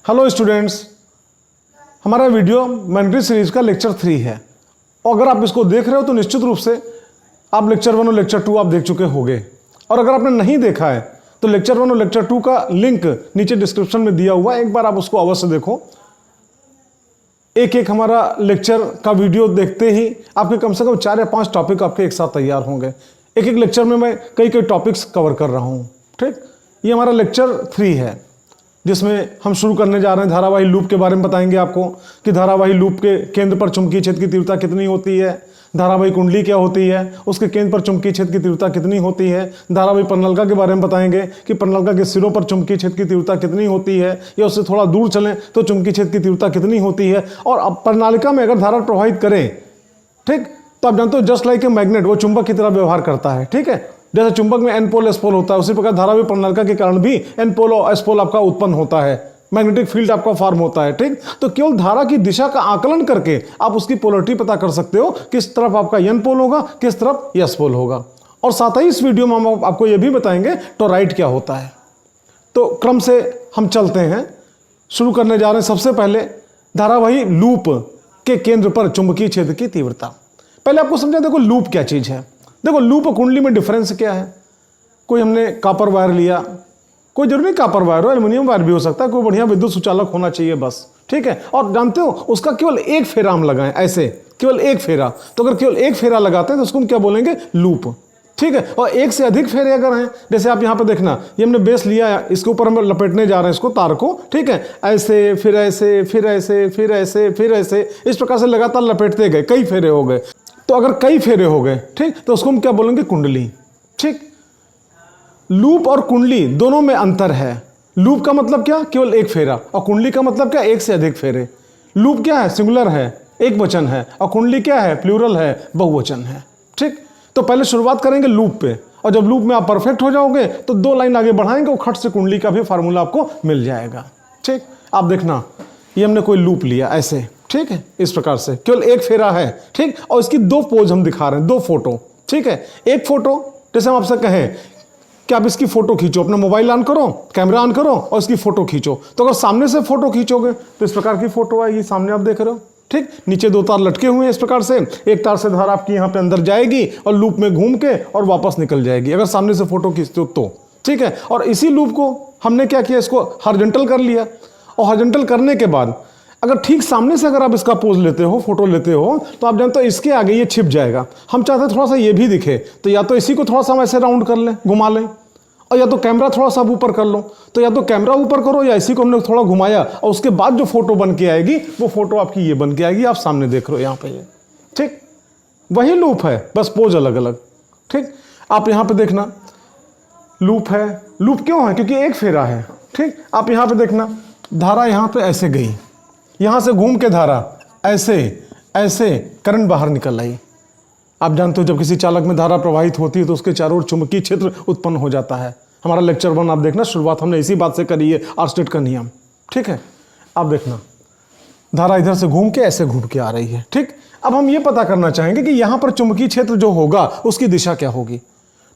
Hello students, हमारा video magnetic series का lecture 3 है और अगर आप इसको देख रहे हो तो निश्चित रूप से आप लेक्चर 1 और लेक्चर 2 आप देख चुके होंगे। और अगर आपने नहीं देखा है तो लेक्चर 1 और लेक्चर 2 का लिंक नीचे डिस्क्रिप्शन में दिया हुआ है, एक बार आप उसको अवश्य देखो। एक एक हमारा लेक्चर का वीडियो देखते ही आपके कम से कम 4 या 5 टॉपिक आपके एक साथ तैयार होंगे। एक एक लेक्चर में मैं कई टॉपिक्स कवर कर रहा हूँ। ठीक, ये हमारा लेक्चर 3 है जिसमें हम शुरू करने जा रहे हैं धारावाही लूप के बारे में बताएंगे आपको कि धारावाही लूप के केंद्र पर चुंबकीय क्षेत्र की तीव्रता कितनी होती है, धारावाही कुंडली क्या होती है, उसके केंद्र पर चुंबकीय क्षेत्र की तीव्रता कितनी होती है, धारावाही परिनलिका के बारे में बताएंगे कि परिनलिका के सिरों पर चुंबकीय क्षेत्र की तीव्रता कितनी होती है या उससे थोड़ा दूर चलें तो चुंबकीय क्षेत्र की तीव्रता कितनी होती है। और अब परिनालिका में अगर धारा प्रवाहित करें, ठीक, तो आप जानते हो जस्ट लाइक ए मैग्नेट, वो चुंबक की तरह व्यवहार करता है। ठीक है, जैसे चुंबक में एन पोल एस पोल होता है उसी प्रकार धारावाही परिनालिका के कारण भी एन पोल और एस पोल आपका उत्पन्न होता है, मैग्नेटिक फील्ड आपका फॉर्म होता है। ठीक, तो केवल धारा की दिशा का आकलन करके आप उसकी पोलरिटी पता कर सकते हो, किस तरफ आपका एन पोल होगा, किस तरफ एस पोल होगा। और साथ ही इस वीडियो में हम आपको यह भी बताएंगे टोराइड क्या होता है। तो क्रम से हम चलते हैं, शुरू करने जा रहे हैं। सबसे पहले धारावाही लूप के केंद्र पर चुंबकीय क्षेत्र की तीव्रता। पहले आपको समझा, देखो लूप क्या चीज है। देखो लूप और कुंडली में डिफरेंस क्या है। कोई हमने कॉपर वायर लिया, कोई जरूरी नहीं कॉपर वायर हो, एल्युमिनियम वायर भी हो सकता है, कोई बढ़िया विद्युत सुचालक होना चाहिए बस। ठीक है, और जानते हो उसका केवल एक फेरा हम लगाएं, ऐसे केवल एक फेरा। तो अगर केवल एक फेरा लगाते हैं तो उसको हम क्या बोलेंगे, लूप। ठीक है, और एक से अधिक फेरे अगर हैं, जैसे आप यहाँ पे देखना, ये हमने बेस लिया है, इसके ऊपर हम लपेटने जा रहे हैं इसको, तार को। ठीक है, ऐसे फिर ऐसे फिर ऐसे फिर ऐसे फिर ऐसे, इस प्रकार से लगातार लपेटते गए, कई फेरे हो गए। तो अगर कई फेरे हो गए, ठीक, तो उसको हम क्या बोलेंगे, कुंडली। ठीक, लूप और कुंडली दोनों में अंतर है। लूप का मतलब क्या, केवल एक फेरा, और कुंडली का मतलब क्या, एक से अधिक फेरे। लूप क्या है, सिंगुलर है, एक वचन है, और कुंडली क्या है, प्लूरल है, बहुवचन है। ठीक, तो पहले शुरुआत करेंगे लूप पे, और जब लूप में आप परफेक्ट हो जाओगे तो 2 लाइन आगे बढ़ाएंगे और खट से कुंडली का भी फार्मूला आपको मिल जाएगा। ठीक, आप देखना, ये हमने कोई लूप लिया ऐसे, ठीक है, इस प्रकार से केवल एक फेरा है। ठीक, और इसकी 2 पोज हम दिखा रहे हैं, 2 फोटो। ठीक है, एक फोटो जैसे हम आपसे कहें कि आप इसकी फोटो खींचो, अपना मोबाइल ऑन करो, कैमरा ऑन करो और इसकी फोटो खींचो। तो अगर सामने से फोटो खींचोगे तो इस प्रकार की फोटो आएगी, सामने आप देख रहे हो। ठीक, नीचे 2 तार लटके हुए हैं इस प्रकार से, एक तार से धारा आपकी यहाँ पे अंदर जाएगी और लूप में घूम के और वापस निकल जाएगी अगर सामने से फोटो खींचते हो तो। ठीक है, और इसी लूप को हमने क्या किया, इसको हॉरिजॉन्टल कर लिया, और हॉरिजॉन्टल करने के बाद अगर ठीक सामने से अगर आप इसका पोज लेते हो, फोटो लेते हो, तो आप जानते हो इसके आगे ये छिप जाएगा। हम चाहते हैं थोड़ा सा ये भी दिखे, तो या तो इसी को थोड़ा सा हम ऐसे राउंड कर लें, घुमा लें, और या तो कैमरा थोड़ा सा ऊपर कर लो। तो या तो कैमरा ऊपर करो या इसी को हमने थोड़ा घुमाया, और उसके बाद जो फोटो बन के आएगी वो फोटो आपकी ये बन के आएगी, आप सामने देख रहे हो यहाँ पे ये। ठीक, वही लूप है, बस पोज अलग अलग। ठीक, आप यहाँ पे देखना, लूप है। लूप क्यों है, क्योंकि एक फेरा है। ठीक, आप यहाँ पे देखना, धारा यहाँ पे ऐसे गई, यहां से घूम के धारा ऐसे ऐसे करंट बाहर निकल आई। आप जानते हो जब किसी चालक में धारा प्रवाहित होती है तो उसके चारों ओर चुंबकीय क्षेत्र उत्पन्न हो जाता है। हमारा लेक्चर 1 आप देखना, शुरुआत हमने इसी बात से करी है, आर्स्टेड का नियम। ठीक है, आप देखना, धारा इधर से घूम के ऐसे घूम के आ रही है। ठीक, अब हम ये पता करना चाहेंगे कि यहां पर चुंबकीय क्षेत्र जो होगा उसकी दिशा क्या होगी।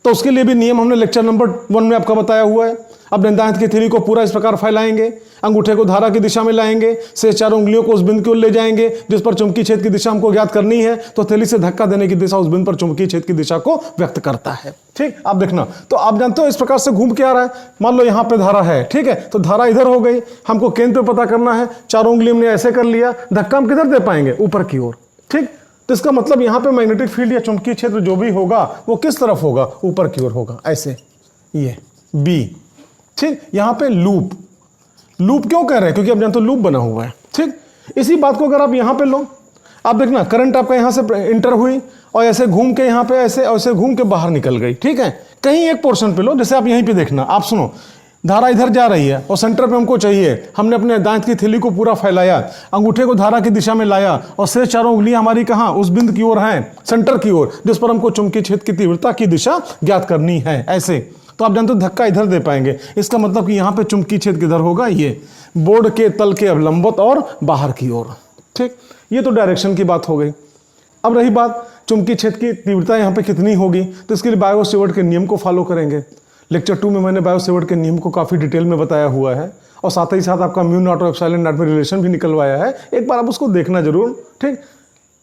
तो उसके लिए भी नियम हमने लेक्चर नंबर 1 में आपका बताया हुआ है। अब दांत की थैली को पूरा इस प्रकार फैलाएंगे, अंगूठे को धारा की दिशा में लाएंगे, शेष 4 उंगलियों को उस बिंदु की ओर ले जाएंगे जिस पर चुंबकीय क्षेत्र की दिशा हमको ज्ञात करनी है। तो थैली से धक्का देने की दिशा उस बिंदु पर चुंबकीय क्षेत्र की दिशा को व्यक्त करता है। ठीक, आप देखना, तो आप जानते हो इस प्रकार से घूम के आ रहा है। मान लो यहाँ पे धारा है, ठीक है, तो धारा इधर हो गई, हमको केंद्र पे पता करना है, 4 उंगली हमने ऐसे कर लिया, धक्का हम किधर दे पाएंगे, ऊपर की ओर। ठीक, तो इसका मतलब यहां पे मैग्नेटिक फील्ड या चुंबकीय क्षेत्र जो भी होगा वो किस तरफ होगा, ऊपर की ओर होगा, ऐसे, ये बी। ठीक, यहां पे लूप, लूप क्यों कह रहे हैं, क्योंकि आप जानते हो लूप बना हुआ है। ठीक, इसी बात को अगर आप यहां पे लो, आप देखना करंट आपका यहां से इंटर हुई और ऐसे घूम के यहां पे ऐसे और ऐसे घूम के बाहर निकल गई। ठीक है, कहीं एक पोर्शन पे लो, जैसे आप यहीं पे देखना, आप सुनो, धारा इधर जा रही है और सेंटर पे हमको चाहिए, हमने अपने दांत की थैली को पूरा फैलाया, अंगूठे को धारा की दिशा में लाया और शेष 4 उंगलियां हमारी कहां, उस बिंदु की ओर हैं, सेंटर की ओर, जिस पर हमको चुंबकीय क्षेत्र की तीव्रता की दिशा ज्ञात करनी है। ऐसे तो आप जानते हो धक्का इधर दे पाएंगे, इसका मतलब कि यहां पे चुंबकीय क्षेत्र किधर होगा, ये बोर्ड के तल के अवलंबित और बाहर की ओर। ठीक, ये तो डायरेक्शन की बात हो गई। अब रही बात चुंबकीय क्षेत्र की तीव्रता यहाँ पे कितनी होगी, तो इसके लिए बायो-सेवर्ट के नियम को फॉलो करेंगे। लेक्चर 2 में मैंने बायो-सेवर्ट के नियम को काफ़ी डिटेल में बताया हुआ है और साथ ही साथ आपका म्यू नॉट और एप्सिलॉन नॉट में रिलेशन भी निकलवाया है। एक बार आप उसको देखना जरूर, ठीक।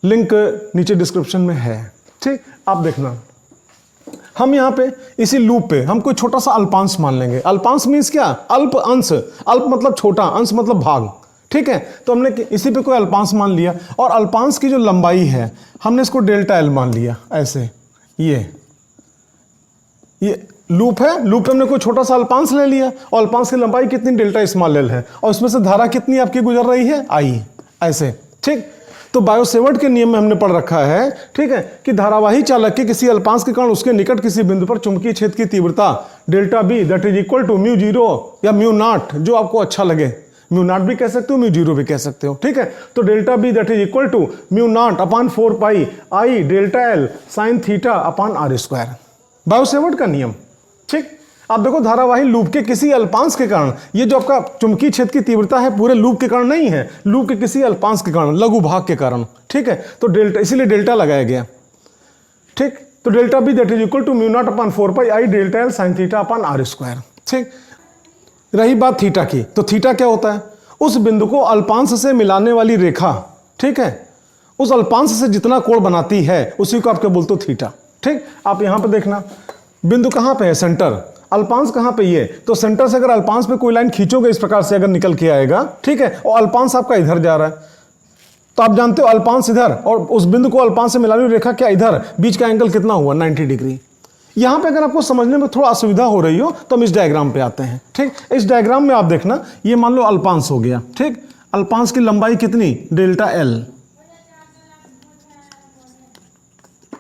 लिंक नीचे डिस्क्रिप्शन में है, ठीक, आप देखना। हम यहाँ पे इसी लूप पे हम कोई छोटा सा अल्पांश मान लेंगे। अल्पांश मीन्स क्या? अल्प अंश। अल्प मतलब छोटा, अंश मतलब भाग, ठीक है। तो हमने इसी पे कोई अल्पांश मान लिया और अल्पांश की जो लंबाई है हमने इसको डेल्टा एल मान लिया। ऐसे ये लूप है, लूप पे हमने कोई छोटा सा अल्पांश ले लिया और अल्पांश की लंबाई कितनी? डेल्टा स्मॉल एल है और इसमें से धारा कितनी आपकी गुजर रही है? आई। ऐसे, ठीक। तो बायो-सेवर्ट के नियम में हमने पढ़ रखा है, ठीक है, कि धारावाही चालक के किसी अल्पांश के कारण उसके निकट किसी बिंदु पर चुंबकीय क्षेत्र की तीव्रता delta B that is equal to mu zero या म्यू नॉट, जो आपको अच्छा लगे। म्यू नॉट भी कह सकते हो, म्यू जीरो भी कह सकते हो, ठीक है। तो delta B that is equal to mu not upon 4 pi I delta L sine theta upon R square, Biot Savart का नियम, ठीक। आप देखो धारावाही लूप के किसी अल्पांश के कारण, ये जो आपका चुंबकीय क्षेत्र की तीव्रता है पूरे लूप के कारण नहीं है, लूप के किसी अल्पांश के कारण, लघु भाग के कारण, ठीक है। तो डेल्टा, इसीलिए डेल्टा लगाया गया, ठीक। तो delta B that is equal to mu not upon 4 pi I delta L sine theta upon R square, ठीक। रही बात थीटा की, तो थीटा क्या होता है? उस बिंदु को अल्पांश से मिलाने वाली रेखा, ठीक है, उस अल्पांश से जितना कोण बनाती है उसी को आप क्या बोलते हो? थीटा, ठीक। आप यहां पे देखना, बिंदु कहां पे है? सेंटर। अल्पांश कहां पे? ये। तो सेंटर से अगर अल्पांश पे कोई लाइन खींचोगे इस प्रकार से अगर निकल के आएगा, ठीक है, और अल्पांश आपका इधर जा रहा है, तो आप जानते हो अल्पांश इधर और उस बिंदु को अल्पांश से मिलाने वाली रेखा क्या इधर, बीच का एंगल कितना हुआ? 90 डिग्री। यहां पे अगर आपको समझने में थोड़ा असुविधा हो रही हो तो हम इस डायग्राम पे आते हैं, ठीक। इस डायग्राम में आप देखना, ये मान लो अल्पांश हो गया, ठीक। अल्पांश की लंबाई कितनी? डेल्टा एल,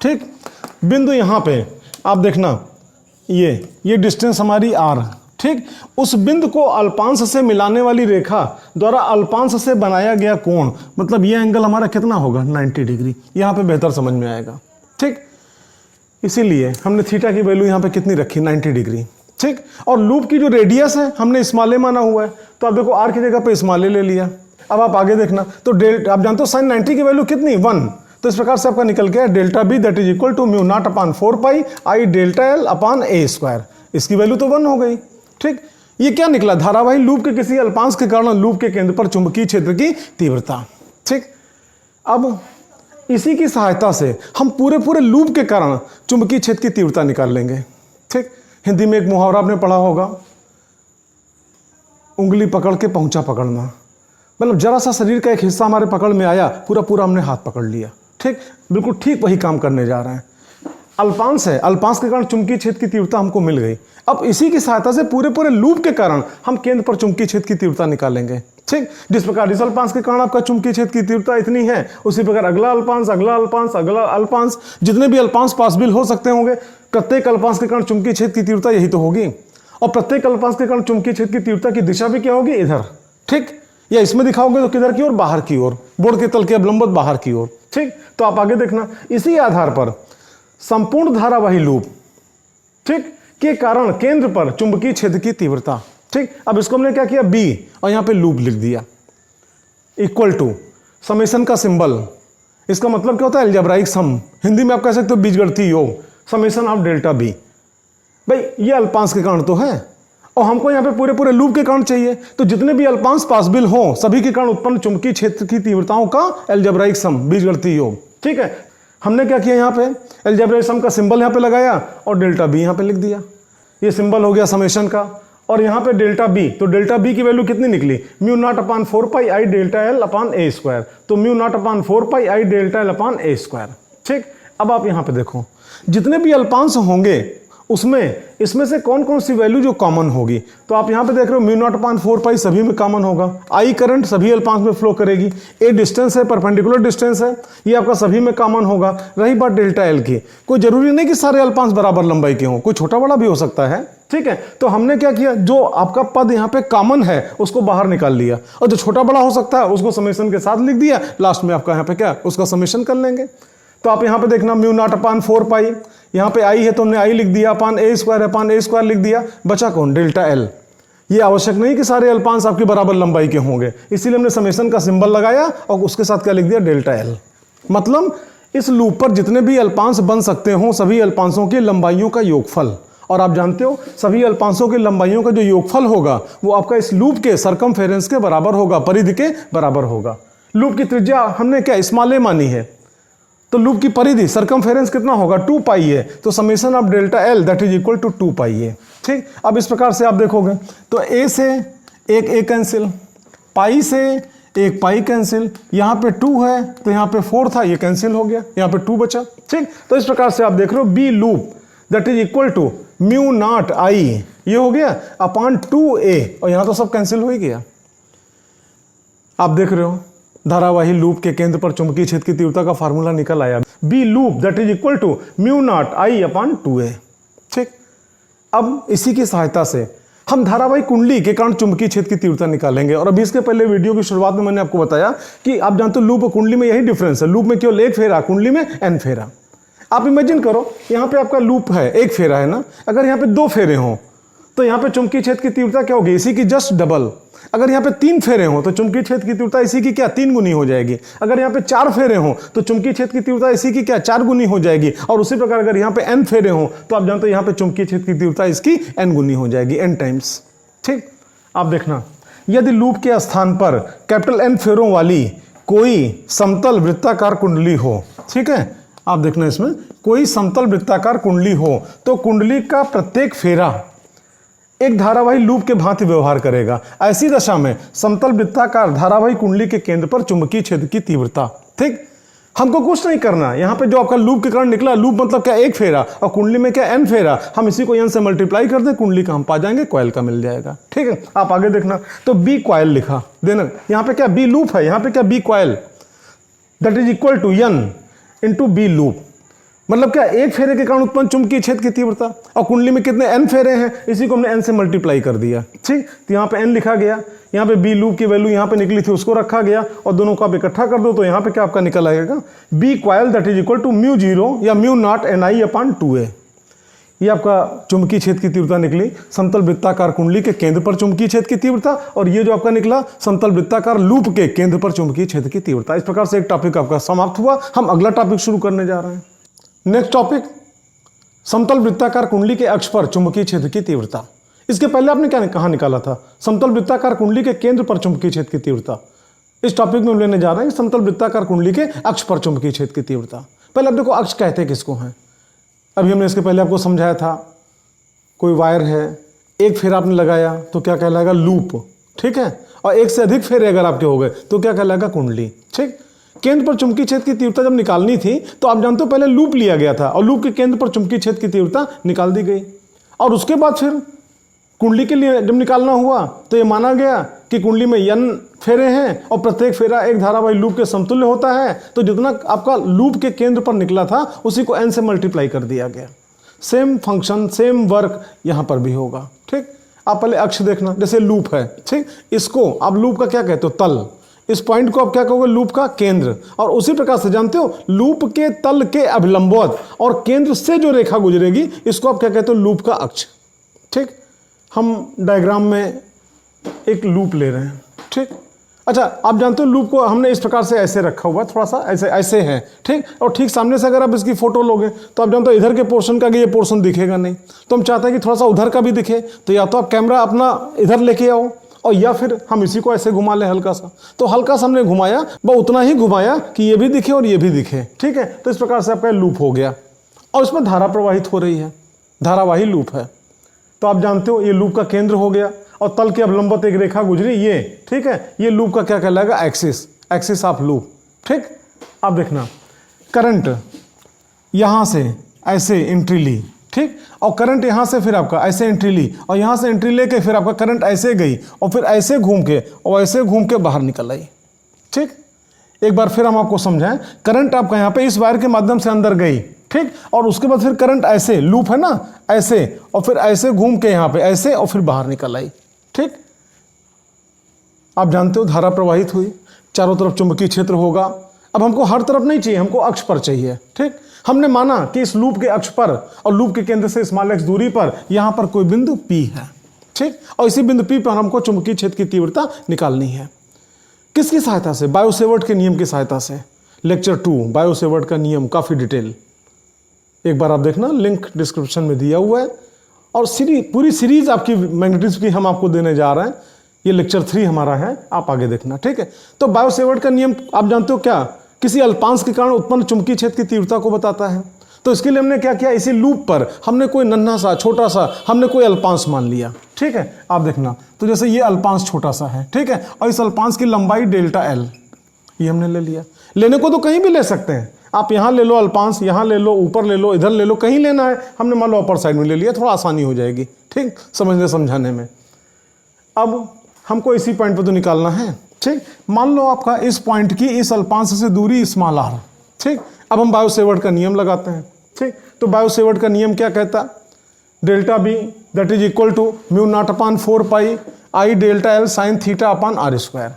ठीक। बिंदु यहां पे आप देखना, ये डिस्टेंस हमारी आर, ठीक। उस बिंदु को अल्पांश से मिलाने वाली रेखा द्वारा अल्पांश से बनाया गया कोण, मतलब ये एंगल हमारा कितना होगा? 90 डिग्री। यहां पे बेहतर समझ में आएगा, ठीक। इसीलिए हमने थीटा की वैल्यू यहां पे कितनी रखी? 90 डिग्री, ठीक। और लूप की जो रेडियस है हमने स्मॉल ए माना हुआ है, तो आप देखो आर की जगह पे स्मॉल ए ले लिया। अब आप आगे देखना, तो आप जानते हो साइन 90 की वैल्यू कितनी? 1। तो इस प्रकार से आपका निकल गया delta B that is equal to mu not upon 4 pi I delta L upon A square. इसकी वैल्यू तो 1 हो गई, ठीक। ये क्या निकला? धारावाही लूप के किसी अल्पांश के कारण लूप के केंद्र पर चुंबकीय क्षेत्र की तीव्रता, ठीक। अब इसी की सहायता से हम पूरे लूप के कारण चुंबकीय क्षेत्र की तीव्रता निकाल लेंगे, ठीक। हिंदी में एक मुहावरा आपने पढ़ा होगा, उंगली पकड़ के पहुंचा पकड़ना, मतलब जरा सा शरीर का एक हिस्सा हमारे पकड़ में आया, पूरा हमने हाथ पकड़ लिया, ठीक। बिल्कुल ठीक वही काम करने जा रहे हैं। अल्पांश है, अल्पांश के कारण चुंबकीय क्षेत्र की तीव्रता हमको मिल गई। अब इसी की सहायता से पूरे लूप के कारण हम केंद्र पर चुंबकीय क्षेत्र की तीव्रता निकालेंगे, ठीक। जिस प्रकार इस अल्पांश के कारण आपका चुंबकीय क्षेत्र की तीव्रता इतनी है, उसी प्रकार अगला अल्पांश, अगला अल्पांश, अगला अल्पांश, जितने भी अल्पांश पॉसिबल हो सकते होंगे, प्रत्येक अल्पांश के कारण चुंबकीय क्षेत्र की तीव्रता यही तो होगी। और प्रत्येक अल्पांश के कारण चुंबकीय क्षेत्र की तीव्रता की दिशा भी क्या होगी? इधर, ठीक। या इसमें दिखाओगे तो किधर की ओर? बाहर की ओर, बोर्ड के तल के अवलंबित बाहर की ओर, ठीक। तो आप आगे देखना, इसी आधार पर संपूर्ण धारावाही लूप, ठीक, के कारण केंद्र पर चुंबकीय क्षेत्र की तीव्रता, ठीक। अब इसको हमने क्या किया? बी, और यहां पे लूप लिख दिया, इक्वल टू समेशन का सिंबल। इसका मतलब क्या होता है? अलजेब्राइक सम। हिंदी में आप कह सकते हो बीजगणितीय योग, समेशन ऑफ डेल्टा बी। भाई ये अल्पांश के कारण तो है और हमको यहाँ पे पूरे लूप के कारण चाहिए, तो जितने भी अल्पांश पॉसिबल हो सभी के कारण उत्पन्न चुंबकीय क्षेत्र की तीव्रताओं का अलजेब्राइक सम, बीजगणितीय योग, ठीक है। हमने क्या किया? यहाँ पे अलजेब्राइक सम का सिंबल यहाँ पे लगाया और डेल्टा बी यहाँ पे लिख दिया। ये सिंबल हो गया समेशन का, और यहाँ पे डेल्टा बी, तो डेल्टा बी की वैल्यू कितनी निकली? Mu not upon 4 pi I delta L upon A square. तो mu not upon 4 pi I delta L upon A square, ठीक। अब आप यहाँ पे देखो, जितने भी अल्पांश होंगे उसमें इसमें से कौन कौन सी वैल्यू जो कॉमन होगी, तो आप यहां पे देख रहे हो म्यू नॉट अपॉन 4 पाई सभी में कॉमन होगा। आई करंट सभी अल्पांश में फ्लो करेगी, ए डिस्टेंस है, परपेंडिकुलर डिस्टेंस है, ये आपका सभी में कॉमन होगा। रही बात डेल्टा एल की, कोई जरूरी नहीं कि सारे अल्पांश बराबर लंबाई के हों, कोई छोटा बड़ा भी हो सकता है, ठीक है। तो हमने क्या किया, जो आपका पद यहाँ पे कॉमन है उसको बाहर निकाल लिया, और जो छोटा बड़ा हो सकता है उसको समेशन के साथ लिख दिया। लास्ट में आपका यहाँ पे क्या, उसका समेशन कर लेंगे। तो आप यहाँ पे देखना म्यू नॉट अपॉन 4 पाई, यहाँ पे आई है तो हमने आई लिख दिया, अपॉन ए स्क्वायर लिख दिया, बचा कौन? Delta L. ये आवश्यक नहीं कि सारे अल्पांश आपकी बराबर लंबाई के होंगे, इसीलिए हमने समेशन का सिंबल लगाया और उसके साथ क्या लिख दिया? Delta L. मतलब इस लूप पर जितने भी अल्पांश बन सकते हो सभी अल्पांशों की लंबाइयों का योगफल, और आप जानते हो सभी अल्पांशों की लंबाइयों का जो योगफल होगा वो आपका इस लूप के सरकमफेरेंस के बराबर होगा, परिधि के बराबर होगा। लूप की त्रिज्या हमने क्या स्मॉल ए मानी है, तो लूप की परिधि सरकमफेरेंस कितना होगा 2 पाई है, तो summation of delta L that is equal to 2 pi है। ठीक, अब इस प्रकार से आप देखोगे तो ए से एक ए कैंसिल, पाई से एक पाई कैंसिल, यहाँ पे 2 है तो यहाँ पे 4 था, ये कैंसिल हो गया, यहाँ पे 2 बचा। ठीक, तो इस प्रकार से आप देख रहे हो B loop that is equal to mu not I, ये हो गया अपॉन 2a, और यहाँ तो सब कैंसिल हो ही गया। आप देख रहे हो धारावाही लूप के केंद्र पर चुंबकीय क्षेत्र की तीव्रता का फार्मूला निकल आया, B loop that is equal to mu not I upon 2a। ठीक, अब इसी की सहायता से हम धारावाही कुंडली के कारण चुंबकीय क्षेत्र की तीव्रता निकालेंगे। और अभी इसके पहले वीडियो की शुरुआत में मैंने आपको बताया कि आप जानते हो लूप और कुंडली में यही डिफरेंस है, लूप में केवल एक फेरा, कुंडली में n फेरा। आप इमेजिन करो यहाँ पे आपका लूप है, एक फेरा है ना, अगर यहाँ पे 2 फेरे हों तो यहाँ पे चुंबकीय क्षेत्र की तीव्रता क्या होगी, इसी की जस्ट डबल। अगर यहाँ पे 3 फेरे हों तो चुंबकीय क्षेत्र की तीव्रता इसी की क्या 3 गुनी हो जाएगी। अगर यहाँ पे 4 फेरे हों तो चुंबकीय क्षेत्र की तीव्रता इसी की क्या 4 गुनी हो जाएगी। और उसी प्रकार अगर यहाँ पे n फेरे हों तो आप जानते हो यहाँ पे चुंबकीय क्षेत्र की तीव्रता इसकी n गुनी हो जाएगी, n टाइम्स। ठीक, आप देखना यदि लूप के स्थान पर कैपिटल N फेरों वाली कोई समतल वृत्ताकार कुंडली हो, ठीक है, आप देखना इसमें कोई समतल वृत्ताकार कुंडली हो तो कुंडली का प्रत्येक फेरा एक धारावाही लूप के भांति व्यवहार करेगा। ऐसी दशा में समतल वृत्ताकार धारावाही कुंडली के केंद्र पर चुंबकीय क्षेत्र की तीव्रता। ठीक, हमको कुछ नहीं करना, यहाँ पे जो आपका लूप के कारण निकला, लूप मतलब क्या एक फेरा और कुंडली में क्या n फेरा, हम इसी को n से मल्टीप्लाई कर दें, कुंडली का हम पा जाएंगे, कॉइल का मिल जाएगा। ठीक है, आप आगे देखना तो बी कॉइल लिखा देना, यहाँ पे क्या बी लूप है, यहाँ पे क्या B coil that is equal to n into B loop, मतलब क्या एक फेरे के कारण उत्पन्न चुंबकीय क्षेत्र की तीव्रता, और कुंडली में कितने n फेरे हैं, इसी को हमने n से मल्टीप्लाई कर दिया। ठीक, तो यहाँ पे n लिखा गया, यहाँ पे बी लूप की वैल्यू यहाँ पे निकली थी उसको रखा गया, और दोनों को आप इकट्ठा कर दो तो यहाँ पे क्या आपका निकल आएगा B coil that is equal to mu 0 या mu not NI upon 2a। ये आपका चुंबकीय क्षेत्र की तीव्रता निकली समतल वृत्ताकार कुंडली के केंद्र पर चुंबकीय क्षेत्र की तीव्रता, और ये जो आपका निकला समतल वृत्ताकार लूप के केंद्र पर चुंबकीय क्षेत्र की तीव्रता। इस प्रकार से एक टॉपिक आपका समाप्त हुआ। हम अगला टॉपिक शुरू करने जा रहे हैं। नेक्स्ट टॉपिक समतल वृत्ताकार कुंडली के अक्ष पर चुंबकीय क्षेत्र की तीव्रता। इसके पहले आपने क्या कहाँ निकाला था, समतल वृत्ताकार कुंडली के केंद्र पर चुंबकीय क्षेत्र की तीव्रता। इस टॉपिक में हम लेने जा रहे हैं समतल वृत्ताकार कुंडली के अक्ष पर चुंबकीय क्षेत्र की तीव्रता। पहले आप देखो अक्ष कहते किसको हैं, अभी हमने इसके पहले आपको समझाया था, कोई वायर है, एक फेरा आपने लगाया तो क्या कहलाएगा लूप, ठीक है, और एक से अधिक फेरे अगर आपके हो गए तो क्या कहलाएगा कुंडली। ठीक, केंद्र पर चुंबकीय क्षेत्र की तीव्रता जब निकालनी थी तो आप जानते हो पहले लूप लिया गया था और लूप के केंद्र पर चुंबकीय क्षेत्र की तीव्रता निकाल दी गई, और उसके बाद फिर कुंडली के लिए जब निकालना हुआ तो ये माना गया कि कुंडली में n फेरे हैं और प्रत्येक फेरा एक धारावाही लूप के समतुल्य होता है, तो जितना आपका लूप के केंद्र पर निकला था उसी को n से मल्टीप्लाई कर दिया गया। सेम फंक्शन सेम वर्क यहाँ पर भी होगा। ठीक, आप पहले अक्ष देखना, जैसे लूप है, ठीक, इसको आप लूप का क्या कहते हो तल, इस पॉइंट को आप क्या कहोगे लूप का केंद्र, और उसी प्रकार से जानते हो लूप के तल के अभिलंबवत और केंद्र से जो रेखा गुजरेगी इसको आप क्या कहते हो लूप का अक्ष। ठीक, हम डायग्राम में एक लूप ले रहे हैं। ठीक, अच्छा, आप जानते हो लूप को हमने इस प्रकार से ऐसे रखा हुआ, थोड़ा सा ऐसे ऐसे है। ठीक, और ठीक सामने से अगर आप इसकी फोटो लोगे तो आप जानते हो इधर के पोर्शन का ये पोर्शन दिखेगा नहीं, तो हम चाहते हैं कि थोड़ा सा उधर का भी दिखे, तो या तो आप कैमरा अपना इधर लेके आओ और या फिर हम इसी को ऐसे घुमा लें हल्का सा, तो हल्का सा हमने घुमाया, वो उतना ही घुमाया कि ये भी दिखे और ये भी दिखे। ठीक है, तो इस प्रकार से आपका लूप हो गया और इसमें धारा प्रवाहित हो रही है, धारावाही लूप है। तो आप जानते हो ये लूप का केंद्र हो गया और तल के अवलंबत एक रेखा गुजरी ये। ठीक है, ये लूप का क्या कहलाएगा एक्सिस, एक्सिस ऑफ लूप। ठीक, आप देखना करंट यहाँ से ऐसे एंट्री ली, ठीक, और करंट यहाँ से फिर आपका ऐसे एंट्री ली और यहाँ से एंट्री लेके फिर आपका करंट ऐसे गई और फिर ऐसे घूम के और ऐसे घूम के बाहर निकल आई। ठीक, एक बार फिर हम आपको समझाएं, करंट आपका यहाँ पे इस वायर के माध्यम से अंदर गई, ठीक, और उसके बाद फिर करंट ऐसे लूप है ना, ऐसे और फिर ऐसे घूम के यहाँ पे ऐसे और फिर बाहर निकल आई। ठीक, आप जानते हो धारा प्रवाहित हुई, चारों तरफ चुंबकीय क्षेत्र होगा। अब हमको हर तरफ नहीं चाहिए, हमको अक्ष पर चाहिए। ठीक, हमने माना कि इस लूप के अक्ष पर और लूप के केंद्र से स्मॉल x दूरी पर यहाँ पर कोई बिंदु P है। ठीक, और इसी बिंदु P पर हमको चुंबकीय क्षेत्र की तीव्रता निकालनी है। किसकी सहायता से? बायो-सेवर्ट के नियम की सहायता से। लेक्चर 2 बायो-सेवर्ट का नियम, काफ़ी डिटेल, एक बार आप देखना, लिंक डिस्क्रिप्शन में दिया हुआ है और पूरी सीरीज आपकी मैग्नेटिज्म की हम आपको देने जा रहे हैं। ये लेक्चर 3 हमारा है, आप आगे देखना, ठीक है। तो बायो-सेवर्ट का नियम आप जानते हो क्या, किसी अल्पांश के कारण उत्पन्न चुंबकीय क्षेत्र की तीव्रता को बताता है। तो इसके लिए हमने क्या किया, इसी लूप पर हमने कोई नन्हा सा छोटा सा हमने कोई अल्पांश मान लिया, ठीक है। आप देखना, तो जैसे ये अल्पांश छोटा सा है, ठीक है, और इस अल्पांश की लंबाई डेल्टा एल, ये हमने ले लिया। लेने को तो कहीं भी ले सकते हैं, आप यहाँ ले लो अल्पांश, यहाँ ले लो, ऊपर ले लो, इधर ले लो, कहीं लेना है, हमने मान लो अपर साइड में ले लिया, थोड़ा आसानी हो जाएगी, ठीक, समझने समझाने में। अब हमको इसी पॉइंट पर तो निकालना है, ठीक। मान लो आपका इस पॉइंट की इस अल्पांश से दूरी स्मॉल आर, ठीक। अब हम बायो-सेवर्ट का नियम लगाते हैं, ठीक। तो बायो-सेवर्ट का नियम क्या कहता, delta B that is equal to mu not upon 4 pi I delta L sine theta upon R square,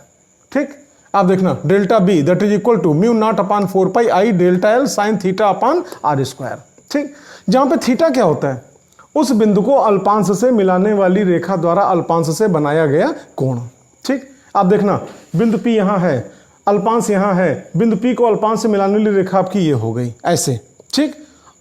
ठीक। आप देखना, delta B that is equal to mu not upon 4 pi I delta L sine theta upon R square, ठीक। जहां पे theta क्या होता है, उस बिंदु को अल्पांश से मिलाने वाली रेखा द्वारा अल्पांश से बनाया गया कोण, ठीक। आप देखना, बिंदु P यहाँ है, अल्पांश यहाँ है, बिंदु P को अल्पांश से मिलाने वाली रेखा आपकी ये हो गई ऐसे, ठीक।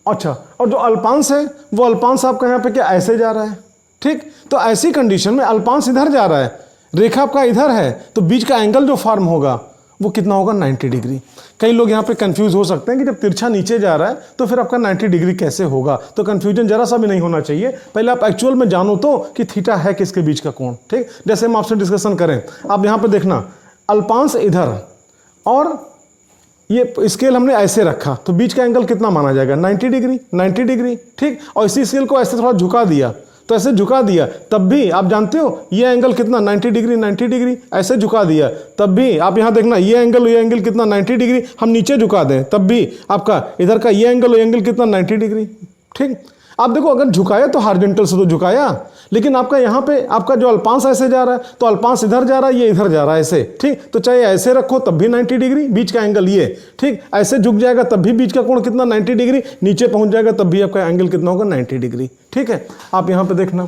अच्छा, और जो अल्पांश है वो अल्पांश आपका यहाँ पे क्या ऐसे जा रहा है, ठीक। तो ऐसी कंडीशन में अल्पांश इधर जा रहा है, रेखा आपका इधर है, तो बीच का एंगल जो फॉर्म होगा वो कितना होगा, 90 डिग्री। कई लोग यहाँ पे कंफ्यूज हो सकते हैं कि जब तिरछा नीचे जा रहा है तो फिर आपका 90 डिग्री कैसे होगा। तो कंफ्यूजन जरा सा भी नहीं होना चाहिए, पहले आप एक्चुअल में जानो तो कि थीटा है किसके बीच का कोण, ठीक। जैसे हम आपसे डिस्कशन करें, आप यहाँ पे देखना, अल्पांश इधर और ये स्केल हमने ऐसे रखा, तो बीच का एंगल कितना माना जाएगा, 90 डिग्री, 90 डिग्री, ठीक। और इसी स्केल को ऐसे थोड़ा झुका दिया, तो ऐसे झुका दिया, तब भी आप जानते हो ये एंगल कितना, 90 डिग्री, 90 डिग्री, ऐसे झुका दिया, तब भी आप यहाँ देखना, ये एंगल कितना, 90 डिग्री। हम नीचे झुका दें तब भी आपका इधर का ये एंगल कितना, 90 डिग्री, ठीक। आप देखो, अगर झुकाया तो हॉरिजॉन्टल से तो झुकाया, लेकिन आपका यहाँ पे आपका जो अल्पांश ऐसे जा रहा है, तो अल्पांश इधर जा रहा है, ये इधर जा रहा है ऐसे, ठीक। तो चाहे ऐसे रखो तब भी 90 डिग्री, बीच का एंगल ये, ठीक। ऐसे झुक जाएगा तब भी बीच का कोण कितना, 90 डिग्री, नीचे पहुंच जाएगा तब भी आपका एंगल कितना होगा, 90 डिग्री, ठीक है। आप यहाँ पे देखना,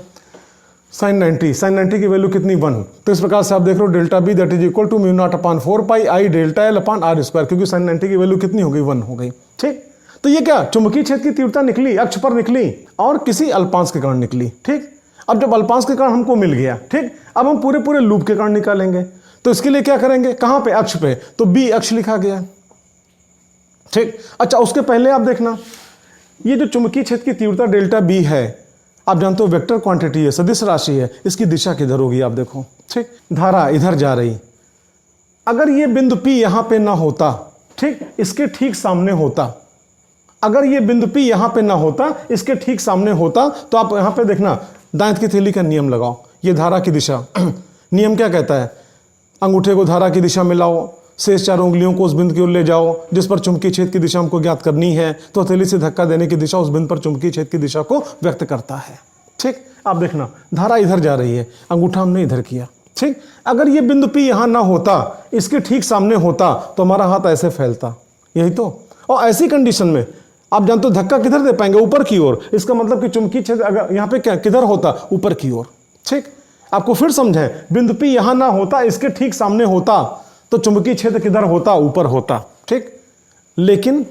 साइन 90 की वैल्यू कितनी, 1। तो इस प्रकार से आप देख रहे हो, delta B that is equal to mu not upon 4 pi I delta L upon R square, क्योंकि साइन 90 की वैल्यू कितनी हो गई, 1 हो गई, ठीक। तो ये क्या, चुंबकीय क्षेत्र की तीव्रता निकली, अक्ष पर निकली और किसी अल्पांश के कारण निकली, ठीक। अब जब अल्पांश के कारण हमको मिल गया, ठीक, अब हम पूरे लूप के कारण निकालेंगे। तो इसके लिए क्या करेंगे, कहां पे, अक्ष पे, तो बी अक्ष लिखा गया, ठीक। अच्छा, उसके पहले आप देखना, ये जो चुंबकीय क्षेत्र की तीव्रता डेल्टा बी है, आप जानते हो वेक्टर क्वांटिटी है, सदिश राशि है, इसकी दिशा किधर होगी, आप देखो, ठीक। धारा इधर जा रही, अगर ये बिंदु P यहां पे ना होता, ठीक, इसके ठीक सामने होता, अगर ये बिंदु P यहां पे ना होता, इसके ठीक सामने होता, तो आप यहां पे देखना, दांत की थैली का नियम लगाओ, ये धारा की दिशा नियम क्या कहता है, अंगूठे को धारा की दिशा में लाओ, शेष 4 उंगलियों को उस बिंदु की ओर ले जाओ जिस पर चुंबकीय क्षेत्र की दिशा हमको ज्ञात करनी है, तो हथेली से धक्का देने की दिशा उस बिंदु पर चुंबकीय क्षेत्र की दिशा को व्यक्त करता है, ठीक। आप देखना, धारा इधर जा रही है, अंगूठा हमने इधर किया, ठीक। अगर ये बिंदु P यहां ना होता, इसके ठीक सामने होता, तो हमारा हाथ ऐसे फैलता, यही तो। और ऐसी कंडीशन में आप जानते हो धक्का किधर दे पाएंगे, ऊपर की ओर। इसका मतलब कि चुंबकीय क्षेत्र अगर यहाँ पे क्या किधर होता, ऊपर की ओर, ठीक। आपको फिर समझाएं, बिंदु P यहां ना होता, इसके ठीक सामने होता, तो चुंबकीय क्षेत्र किधर होता, ऊपर होता, ठीक। लेकिन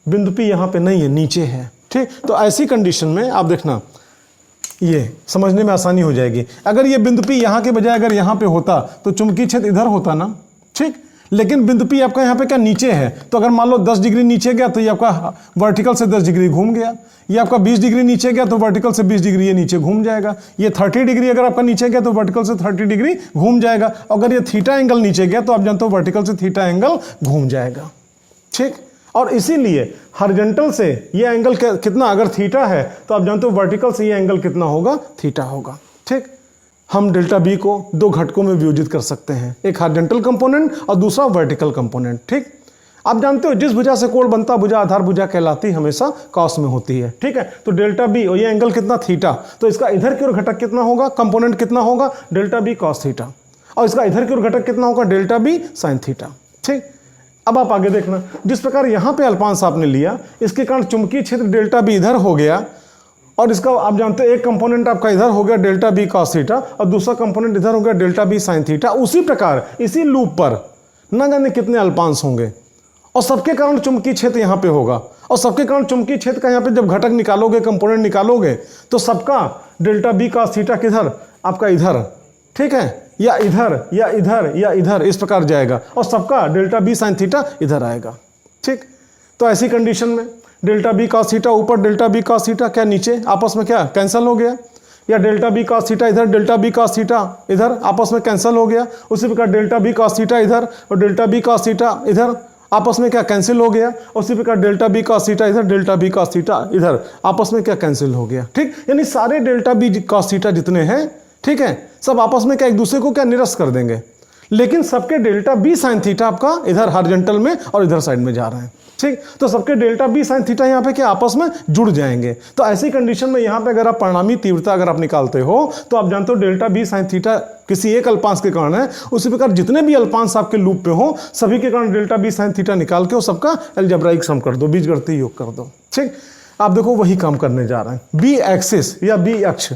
बिंदु P यहां पे नहीं है, नीचे है, ठीक। तो ऐसी कंडीशन में आप देखना, ये समझने में आसानी हो जाएगी। अगर ये बिंदु P यहां के बजाय अगर यहां पे होता, तो चुंबकीय क्षेत्र इधर होता ना, ठीक। लेकिन बिंदु P आपका यहाँ पे क्या नीचे है, तो अगर मान लो 10 डिग्री नीचे गया तो ये आपका वर्टिकल से 10 डिग्री घूम गया, ये आपका 20 डिग्री नीचे गया तो वर्टिकल से 20 डिग्री ये नीचे घूम जाएगा, ये 30 डिग्री अगर आपका नीचे गया तो वर्टिकल से 30 डिग्री घूम जाएगा। अगर ये थीटा एंगल नीचे गया तो आप जानते हो वर्टिकल से थीटा एंगल घूम जाएगा, ठीक। और इसीलिए हॉरिजॉन्टल से ये एंगल कितना, अगर थीटा है तो आप जानते हो वर्टिकल से ये एंगल कितना होगा, थीटा होगा, ठीक। हम डेल्टा बी को 2 घटकों में विभाजित कर सकते हैं, एक हॉरिजॉन्टल कंपोनेंट और दूसरा वर्टिकल कंपोनेंट, ठीक। आप जानते हो जिस भुजा से कोण बनता, भुजा आधार भुजा कहलाती हमेशा कॉस में होती है, ठीक है। तो डेल्टा बी और ये एंगल कितना, थीटा, तो इसका इधर की ओर घटक कितना होगा, कंपोनेंट कितना होगा, डेल्टा बी कॉस थीटा, और इसका इधर की ओर घटक कितना होगा, डेल्टा बी साइन थीटा, ठीक। अब आप आगे देखना, जिस प्रकार यहां पे अल्पांश आपने लिया, इसके कारण चुंबकीय क्षेत्र डेल्टा बी इधर हो गया, और इसका आप जानते हो एक कंपोनेंट आपका इधर हो गया डेल्टा बी कॉस थीटा, और दूसरा कंपोनेंट इधर हो गया डेल्टा बी साइन थीटा। उसी प्रकार इसी लूप पर न जाने कितने अल्पांश होंगे, और सबके कारण चुंबकीय क्षेत्र यहाँ पे होगा, और सबके कारण चुंबकीय क्षेत्र का यहाँ पे जब घटक निकालोगे, कंपोनेंट निकालोगे, तो सबका डेल्टा बी cos थीटा किधर, आपका इधर, ठीक है, या इधर या इधर या इधर, इस प्रकार जाएगा, और सबका डेल्टा बी sin थीटा इधर आएगा। ठीक, तो ऐसी कंडीशन में डेल्टा बी cos थीटा ऊपर, डेल्टा बी cos थीटा क्या नीचे, आपस में क्या कैंसिल हो गया, या डेल्टा बी cos थीटा इधर, डेल्टा बी cos थीटा इधर, आपस में कैंसिल हो गया। उसी प्रकार डेल्टा बी cos थीटा इधर और डेल्टा बी cos थीटा इधर, आपस में क्या कैंसिल हो गया। उसी प्रकार डेल्टा बी cos थीटा इधर, डेल्टा बी cos थीटा इधर, आपस में क्या कैंसिल हो गया। ठीक, यानी सारे डेल्टा बी cos थीटा जितने हैं, ठीक है, सब आपस में क्या एक दूसरे को क्या निरस्त कर देंगे, लेकिन सबके डेल्टा बी sin थीटा आपका इधर हॉरिजॉन्टल में और इधर साइड में जा रहे हैं। ठीक, तो सबके डेल्टा बी sin थीटा यहाँ पे क्या आपस में जुड़ जाएंगे। तो ऐसी कंडीशन में यहाँ पे अगर आप परिणामी तीव्रता अगर आप निकालते हो तो आप जानते हो डेल्टा बी sin थीटा किसी एक अल्पांश के कारण है। उसी प्रकार जितने भी अल्पांश आपके लूप पे हो सभी के कारण डेल्टा बी sin थीटा निकाल के वो सबका अलजेब्राइक सम कर दो, बीजगणितीय योग कर दो। ठीक, आप देखो वही काम करने जा रहे हैं। बी एक्सिस या बी अक्ष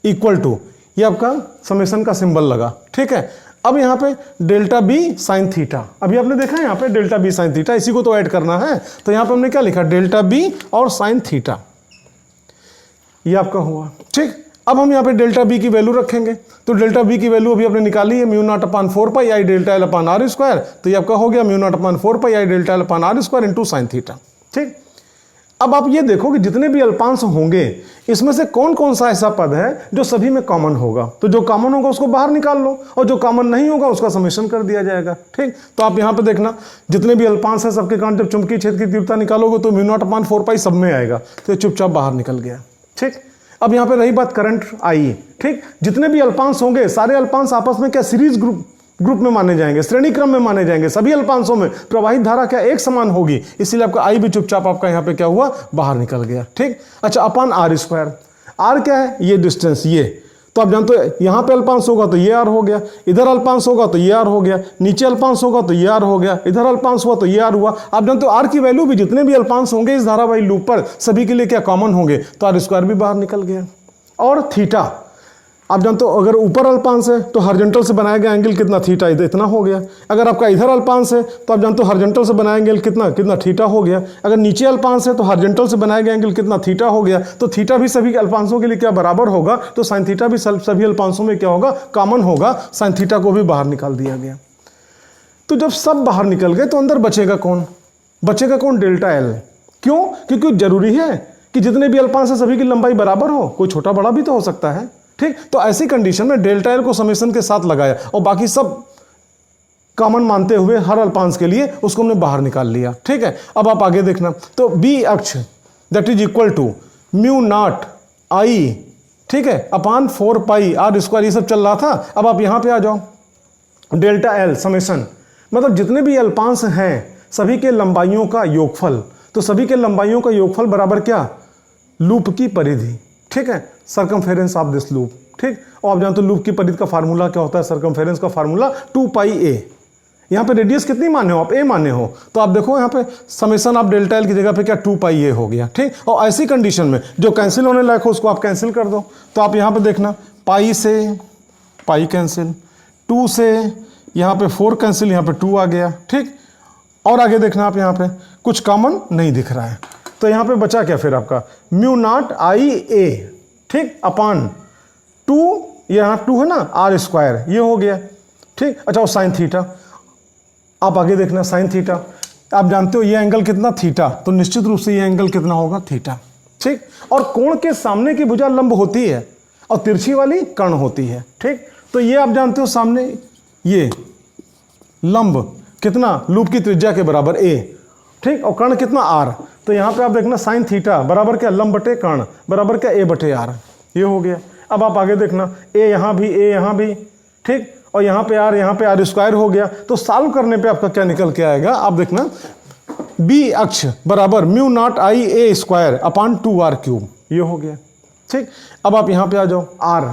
इक्वल टू, ये आपका समेशन का सिंबल लगा। ठीक है, अब यहाँ पे डेल्टा बी sin थीटा, अभी आपने देखा है यहाँ पे डेल्टा बी sin थीटा, इसी को तो ऐड करना है। तो यहाँ पे हमने क्या लिखा, डेल्टा बी और sin थीटा, ये आपका हुआ। ठीक, अब हम यहाँ पे डेल्टा बी की वैल्यू रखेंगे, तो डेल्टा बी की वैल्यू अभी आपने निकाली है mu not upon 4 pi I delta L upon R square, तो ये आपका हो गया mu not upon 4 pi I delta L upon R square into sin theta. ठीक, अब आप ये देखो कि जितने भी अल्पांश होंगे इसमें से कौन कौन सा ऐसा पद है जो सभी में कॉमन होगा, तो जो कॉमन होगा उसको बाहर निकाल लो, और जो कॉमन नहीं होगा उसका समेशन कर दिया जाएगा। ठीक, तो आप यहाँ पे देखना जितने भी अल्पांश है सबके कारण जब चुंबकीय क्षेत्र की तीव्रता निकालोगे तो म्यू नॉट अपान 4 पाई सब में आएगा, तो ये चुपचाप बाहर निकल गया। ठीक, अब यहाँ पे रही बात करंट आई। ठीक, जितने भी अल्पांश होंगे सारे अल्पांश आपस में क्या सीरीज ग्रुप में माने जाएंगे, श्रेणी क्रम में माने जाएंगे। सभी अल्पांशों में प्रवाहित धारा क्या एक समान होगी, इसीलिए आपका आई भी चुपचाप आपका यहाँ पे क्या हुआ, बाहर निकल गया। ठीक, अच्छा, अपान आर स्क्वायर, आर क्या है, ये डिस्टेंस, ये तो आप जानते हो यहाँ पे अल्पांश होगा तो ये आर हो गया, इधर अल्पांश होगा तो ये आर हो गया, नीचे अल्पांश होगा तो ये आर हो गया, इधर अल्पांश हुआ तो ये आर हुआ। आप जानते हो आर की वैल्यू भी जितने भी अल्पांश होंगे इस धारावाही लूप पर सभी के लिए क्या कॉमन होंगे, तो आर स्क्वायर भी बाहर निकल गया। और थीटा, आप जानते हो अगर ऊपर अल्पांश है तो हॉरिजॉन्टल से बनाया गया एंगल कितना, थीटा इतना हो गया। अगर आपका इधर अल्पांश है तो आप जानते हो हॉरिजॉन्टल से बनाया एंगल कितना थीटा हो गया। अगर नीचे अल्पांश है तो हॉरिजॉन्टल से बनाया गया एंगल कितना, थीटा हो गया। तो थीटा भी सभी अल्पांशों के लिए क्या बराबर होगा, तो sin थीटा भी सभी अल्पांशों में क्या होगा, कॉमन होगा। sin थीटा को भी बाहर निकाल दिया गया। तो जब सब बाहर निकल गए तो अंदर बचेगा कौन, डेल्टा एल। क्यों, क्योंकि जरूरी है कि जितने भी अल्पांश है सभी की लंबाई बराबर हो, कोई छोटा बड़ा भी तो हो सकता है। ठीक, तो ऐसी कंडीशन में डेल्टा एल को समेशन के साथ लगाया और बाकी सब कॉमन मानते हुए हर अल्पांश के लिए उसको हमने बाहर निकाल लिया। ठीक है, अब आप आगे देखना, तो बी अक्ष that is equal to mu not I, ठीक है, अपान 4 पाई आर स्क्वायर, ये सब चल रहा था। अब आप यहां पे आ जाओ, डेल्टा एल समेशन मतलब जितने भी अल्पांश हैं सभी के लंबाइयों का योगफल, तो सभी के लंबाइयों का योगफल बराबर क्या, लूप की परिधि। ठीक है, सर्कमफेरेंस ऑफ दिस लूप। ठीक, और आप जानते हो लूप की परिधि का फार्मूला क्या होता है, सर्कमफेरेंस का फार्मूला 2 पाई ए। यहाँ पे रेडियस कितनी माने हो आप, ए माने हो, तो आप देखो यहाँ पे समेशन ऑफ डेल्टा एल की जगह पे क्या 2 पाई ए हो गया। ठीक, और ऐसी कंडीशन में जो कैंसिल होने लायक हो उसको आप कैंसिल कर दो। तो आप यहाँ पे देखना, पाई से पाई कैंसिल, 2 से यहाँ पे 4 कैंसिल, यहाँ पे 2 आ गया। ठीक, और आगे देखना आप यहाँ पे कुछ कॉमन नहीं दिख रहा है, तो यहाँ पे बचा क्या फिर आपका म्यू नॉट आई ए, ठीक, अपान 2, यहाँ 2 है ना, आर स्क्वायर, ये हो गया। ठीक, अच्छा, और साइन थीटा, आप आगे देखना साइन थीटा, आप जानते हो ये एंगल कितना, थीटा, तो निश्चित रूप से ये एंगल कितना होगा, थीटा। ठीक, और कोण के सामने की भुजा लंब होती है और तिरछी वाली कर्ण होती है। ठीक, तो ये आप जानते हो सामने ये लंब कितना, लूप की त्रिज्या के बराबर ए। ठीक, और कर्ण कितना, आर, तो यहाँ पे आप देखना साइन थीटा बराबर क्या, लंब बटे कर्ण बराबर क्या, ए बटे आर, ये हो गया। अब आप आगे देखना, ए यहाँ भी, ए यहाँ भी, ठीक, और यहाँ पे आर स्क्वायर हो गया। तो सॉल्व करने पे आपका क्या निकल के आएगा, आप देखना, बी अक्ष बराबर mu not I A square upon 2 R cube, ये हो गया। ठीक, अब आप यहाँ पे आ जाओ, आर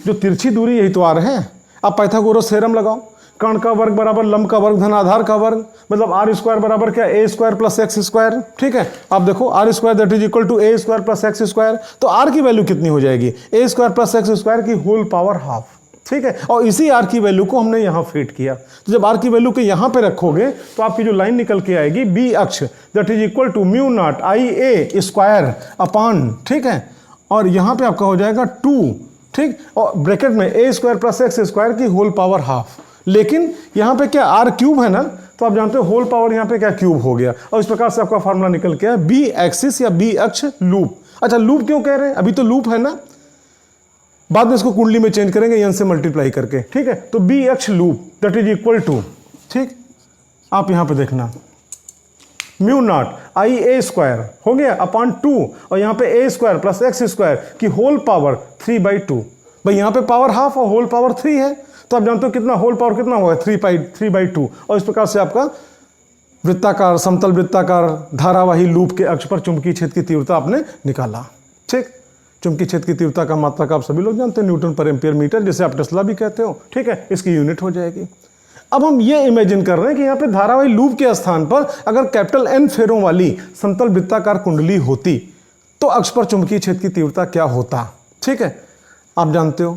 जो तिरछी दूरी यही तो आर है। आप पाइथागोरस थ्योरम लगाओ, कर्ण का वर्ग बराबर लंब का वर्ग धन आधार का वर्ग, मतलब आर स्क्वायर बराबर क्या, A square plus X square. ठीक है, आप देखो R square that is equal to A square plus X square, तो आर की वैल्यू कितनी हो जाएगी, A square plus X square की होल पावर हाफ। ठीक है। और इसी आर की वैल्यू को हमने यहाँ फिट किया, तो जब आर की वैल्यू को यहाँ पे रखोगे तो आपकी जो लाइन निकल के आएगी बी अक्ष that is equal to mu not I A square upon, ठीक है, और यहाँ पे आपका हो जाएगा 2, ठीक, और ब्रैकेट में ए स्क्वायर प्लस एक्स स्क्वायर की होल पावर हाफ। लेकिन यहाँ पे क्या आर क्यूब है ना, तो आप जानते हो होल पावर यहाँ पे क्या क्यूब हो गया, और इस प्रकार से आपका फार्मूला निकल के आया बी एक्सिस या बी अक्ष लूप। अच्छा, लूप क्यों कह रहे हैं, अभी तो लूप है ना, बाद में इसको कुंडली में चेंज करेंगे एन से मल्टीप्लाई करके, ठीक है। तो बी अक्ष loop that is equal to, ठीक, आप यहां पे देखना mu not I A square हो गया अपॉन 2, और यहां पे A square plus X square की होल पावर 3/2। भाई यहां पे पावर हाफ और होल पावर 3 है, तो आप जानते हो कितना होल पावर कितना होगा 3/2, और इस प्रकार से आपका वृत्ताकार, समतल वृत्ताकार धारावाही लूप के अक्ष पर चुंबकीय क्षेत्र की तीव्रता आपने निकाला, ठीक। चुंबकीय क्षेत्र की तीव्रता का मात्रक आप सभी लोग जानते हैं न्यूटन पर एम्पियर मीटर, जिसे आप टेस्ला भी कहते हो, ठीक है, इसकी यूनिट हो जाएगी। अब हम ये इमेजिन कर रहे हैं कि यहाँ पे धारावाही लूप के स्थान पर अगर कैपिटल एन फेरों वाली समतल वृत्ताकार कुंडली होती तो अक्ष पर चुंबकीय क्षेत्र की तीव्रता क्या होता, ठीक है। आप जानते हो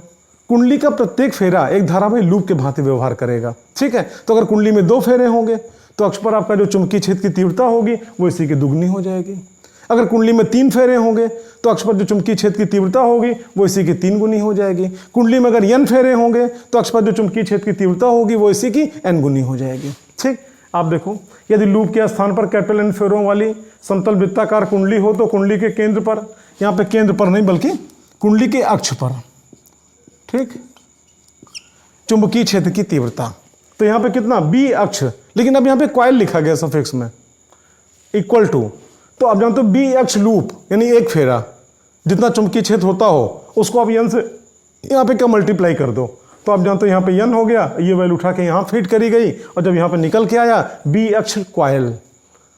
कुंडली का प्रत्येक फेरा एक धारावाही लूप के भांति व्यवहार करेगा, ठीक है। तो अगर कुंडली में 2 फेरे होंगे तो अक्ष पर आपका जो चुंबकीय क्षेत्र की तीव्रता होगी वो इसी की दुगनी हो जाएगी। अगर कुंडली में 3 फेरे होंगे तो अक्ष पर जो चुंबकीय क्षेत्र की तीव्रता होगी वो इसी की 3 गुनी हो जाएगी। कुंडली में अगर n फेरे होंगे तो अक्ष पर जो चुंबकीय क्षेत्र की तीव्रता होगी वो इसी की n गुनी हो जाएगी, ठीक। आप देखो, यदि लूप के स्थान पर कैपिटल एन फेरों वाली समतल वृत्ताकार कुंडली हो तो कुंडली के केंद्र पर, यहाँ पे केंद्र पर नहीं बल्कि कुंडली के अक्ष पर, ठीक, चुंबकीय क्षेत्र की तीव्रता, तो यहाँ पे कितना बी अक्ष, लेकिन अब यहाँ पे कॉइल लिखा गया सफिक्स में, इक्वल टू, तो आप जानते हो बी अक्ष लूप यानी एक फेरा जितना चुंबकीय क्षेत्र होता हो उसको आप n से यहाँ पे क्या मल्टीप्लाई कर दो, तो आप जानते हो यहाँ पे n हो गया, ये वैल्यू उठा के यहाँ फिट करी गई, और जब यहाँ पे निकल के आया बी अक्ष कॉइल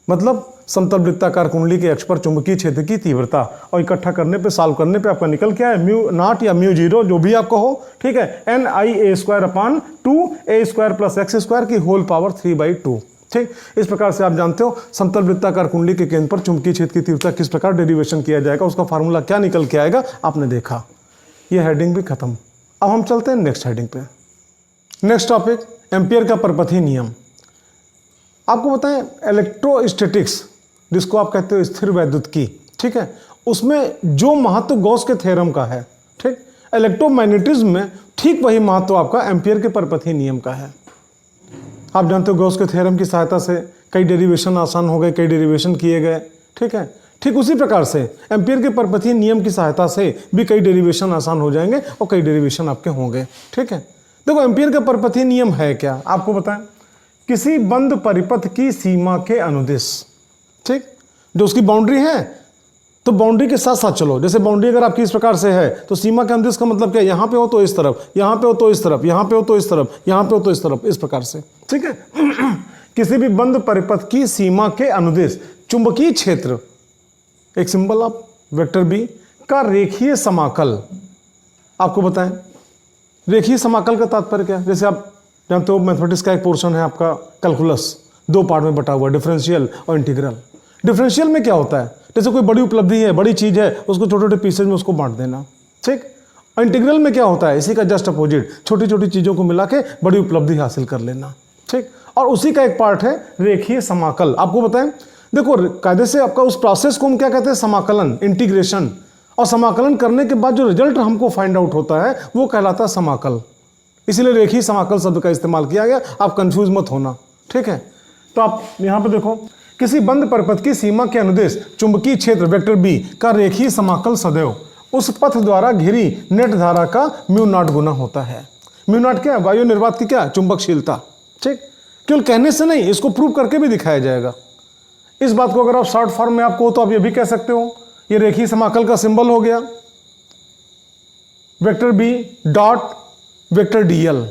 मतलब समतल वृत्ताकार कुंडली के अक्ष पर चुंबकीय क्षेत्र की तीव्रता, और इकट्ठा करने पे सॉल्व करने पे आपका निकल के आया म्यू नॉट या म्यू जीरो जो भी आपको हो, ठीक है, N I A square upon 2 A square plus X square की होल पावर 3/2, ठीक। इस प्रकार से आप जानते हो समतल वृत्ताकार कुंडली के केंद्र पर चुंबकीय क्षेत्र की तीव्रता किस प्रकार डेरिवेशन किया जाएगा, उसका फार्मूला क्या निकल के आएगा आपने देखा। ये हेडिंग भी खत्म। अब हम चलते हैं नेक्स्ट हेडिंग पे। नेक्स्ट टॉपिक एम्पियर का परपथीय नियम। आपको बताएं इलेक्ट्रोस्टैटिक्स जिसको आप कहते हो स्थिर वैद्युतिकी, ठीक है, उसमें जो महत्व गॉस के थ्योरम का है, ठीक, इलेक्ट्रोमैग्नेटिज्म में ठीक वही महत्व आपका एम्पियर के परपथीय नियम का है। आप जानते हो गॉस के थ्योरम की सहायता से कई डेरिवेशन आसान हो गए, कई डेरिवेशन किए गए, ठीक है। ठीक उसी प्रकार से एम्पियर के परपथीय नियम की सहायता से भी कई डेरिवेशन आसान हो जाएंगे और कई डेरिवेशन आपके होंगे, ठीक है। देखो एम्पियर का परपथीय नियम है क्या, आपको बताएं, किसी बंद परिपथ की सीमा के अनुदिश, ठीक, जो उसकी बाउंड्री है तो बाउंड्री के साथ साथ चलो। जैसे बाउंड्री अगर आपकी इस प्रकार से है तो सीमा के अनुदिश का मतलब क्या है, यहाँ पे हो तो इस तरफ, यहाँ पे हो तो इस तरफ, यहाँ पे हो तो इस तरफ, यहाँ पे हो तो इस तरफ, इस प्रकार से, ठीक है। किसी भी बंद परिपथ की सीमा के अनुदिश चुंबकीय क्षेत्र, एक सिंबल आप वेक्टर बी का रेखीय समाकल। आपको बताएं रेखीय समाकल का तात्पर्य क्या है, जैसे आप जानते हो मैथमेटिक्स का एक पोर्शन है आपका कैलकुलस, 2 पार्ट में बटा हुआ, डिफरेंशियल और इंटीग्रल। डिफरेंशियल में क्या होता है, जैसे कोई बड़ी उपलब्धि है, बड़ी चीज है, उसको छोटे छोटे पीसेज में उसको बांट देना, ठीक। और इंटीग्रल में क्या होता है, इसी का जस्ट अपोजिट, छोटी छोटी चीजों को मिला के बड़ी उपलब्धि हासिल कर लेना, ठीक। और उसी का एक पार्ट है रेखीय समाकल। आपको बताएं, देखो कायदे से आपका उस प्रोसेस को हम क्या कहते हैं, समाकलन, इंटीग्रेशन, और समाकलन करने के बाद जो रिजल्ट हमको फाइंड आउट होता है वो कहलाता है समाकल। इसीलिए रेखीय समाकल शब्द का इस्तेमाल किया गया, आप कंफ्यूज मत होना, ठीक है। तो आप यहां पे देखो, किसी बंद परिपथ की सीमा के अनुदिश चुंबकीय क्षेत्र वेक्टर बी का रेखीय समाकल सदैव उस पथ द्वारा घिरी नेट धारा का म्यू नॉट गुना होता है। म्यू नॉट क्या है, वायु निर्वात की क्या, चुंबकशीलता, ठीक। केवल कहने से नहीं, इसको प्रूव करके भी दिखाया जाएगा। इस बात को अगर आप शॉर्ट फॉर्म में आपको तो आप ये भी कह सकते हो, ये रेखीय समाकल का सिंबल हो गया vector B dot vector DL.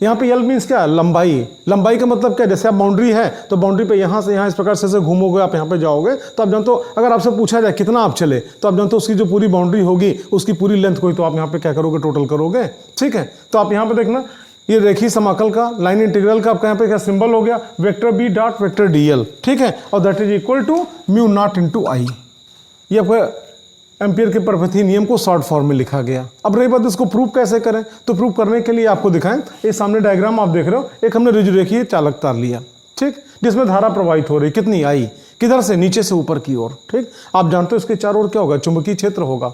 यहाँ पे एल मीन्स क्या है, लंबाई। लंबाई का मतलब क्या है, जैसे आप बाउंड्री है तो बाउंड्री पे यहाँ से यहाँ इस प्रकार से घूमोगे, आप यहाँ पे जाओगे तो आप जानते हो, अगर आपसे पूछा जाए कितना आप चले तो आप जानते हो उसकी जो पूरी बाउंड्री होगी उसकी पूरी लेंथ कोई, तो आप यहाँ पे क्या करोगे, टोटल करोगे, ठीक है। तो आप यहाँ पे देखना, ये रेखीय समाकल का, लाइन इंटीग्रल का आपका यहाँ पे क्या सिंबल हो गया, vector B dot vector dl, ठीक है, और that is equal to mu not into I. ये आपका एम्पियर के परपथी नियम को शॉर्ट फॉर्म में लिखा गया। अब रही बात इसको प्रूव कैसे करें, तो प्रूव करने के लिए आपको दिखाएं, ये सामने डायग्राम आप देख रहे हो, एक हमने ऋजुरेखीय चालक तार लिया, ठीक, जिसमें धारा प्रवाहित हो रही, कितनी आई, किधर से, नीचे से ऊपर की ओर, ठीक। आप जानते हो इसके चारों ओर क्या होगा, चुंबकीय क्षेत्र होगा।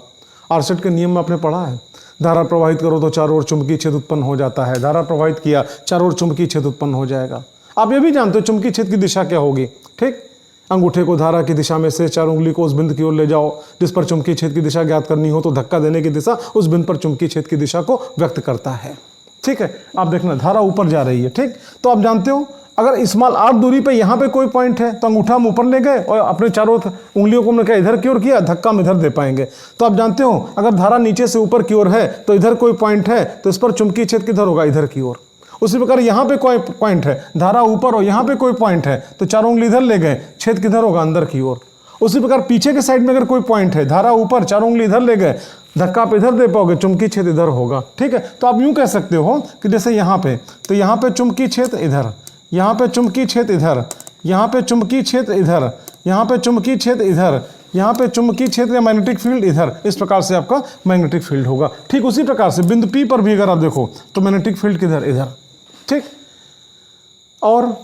आरसेट के नियम में आपने पढ़ा है, धारा प्रवाहित करो तो चारों ओर चुंबकीय क्षेत्र उत्पन्न हो जाता है, धारा प्रवाहित किया चारों ओर चुंबकीय क्षेत्र उत्पन्न हो जाएगा। आप ये भी जानते हो चुंबकीय क्षेत्र की दिशा क्या होगी, ठीक। अंगूठे को धारा की दिशा में से 4 उंगली को उस बिंदु की ओर ले जाओ जिस पर चुंबकीय क्षेत्र की दिशा ज्ञात करनी हो, तो धक्का देने की दिशा उस बिंदु पर चुंबकीय क्षेत्र की दिशा को व्यक्त करता है, ठीक है। आप देखना धारा ऊपर जा रही है, ठीक। तो आप जानते हो अगर स्मॉल r दूरी पे यहाँ पे कोई पॉइंट है तो अंगूठा हम ऊपर ले गए और अपने चारों उंगलियों को हमने क्या इधर की ओर किया, धक्का हम इधर दे पाएंगे। तो आप जानते हो अगर धारा नीचे से ऊपर की ओर है तो इधर कोई पॉइंट है तो इस पर चुंबकीय क्षेत्र किधर होगा, इधर की ओर। उसी प्रकार यहाँ पे कोई पॉइंट है, धारा ऊपर और यहाँ पे कोई पॉइंट है तो चारों उंगली इधर ले गए, छेद किधर होगा, अंदर की ओर। उसी प्रकार पीछे के साइड में अगर कोई पॉइंट है, धारा ऊपर, चारों उंगली इधर ले गए, धक्का आप इधर दे पाओगे, चुंबकीय क्षेत्र इधर होगा, ठीक है। तो आप यूं कह सकते हो कि जैसे यहाँ पे, तो यहाँ पे चुंबकीय क्षेत्र इधर, यहाँ पे चुंबकीय क्षेत्र इधर, यहाँ पे चुंबकीय क्षेत्र इधर, यहाँ पे चुंबकीय क्षेत्र इधर, यहाँ पे चुंबकीय क्षेत्र या मैग्नेटिक फील्ड इधर, इस प्रकार से आपका मैग्नेटिक फील्ड होगा। ठीक उसी प्रकार से बिंदु P पर भी अगर आप देखो तो मैग्नेटिक फील्ड किधर, इधर, ठीक। और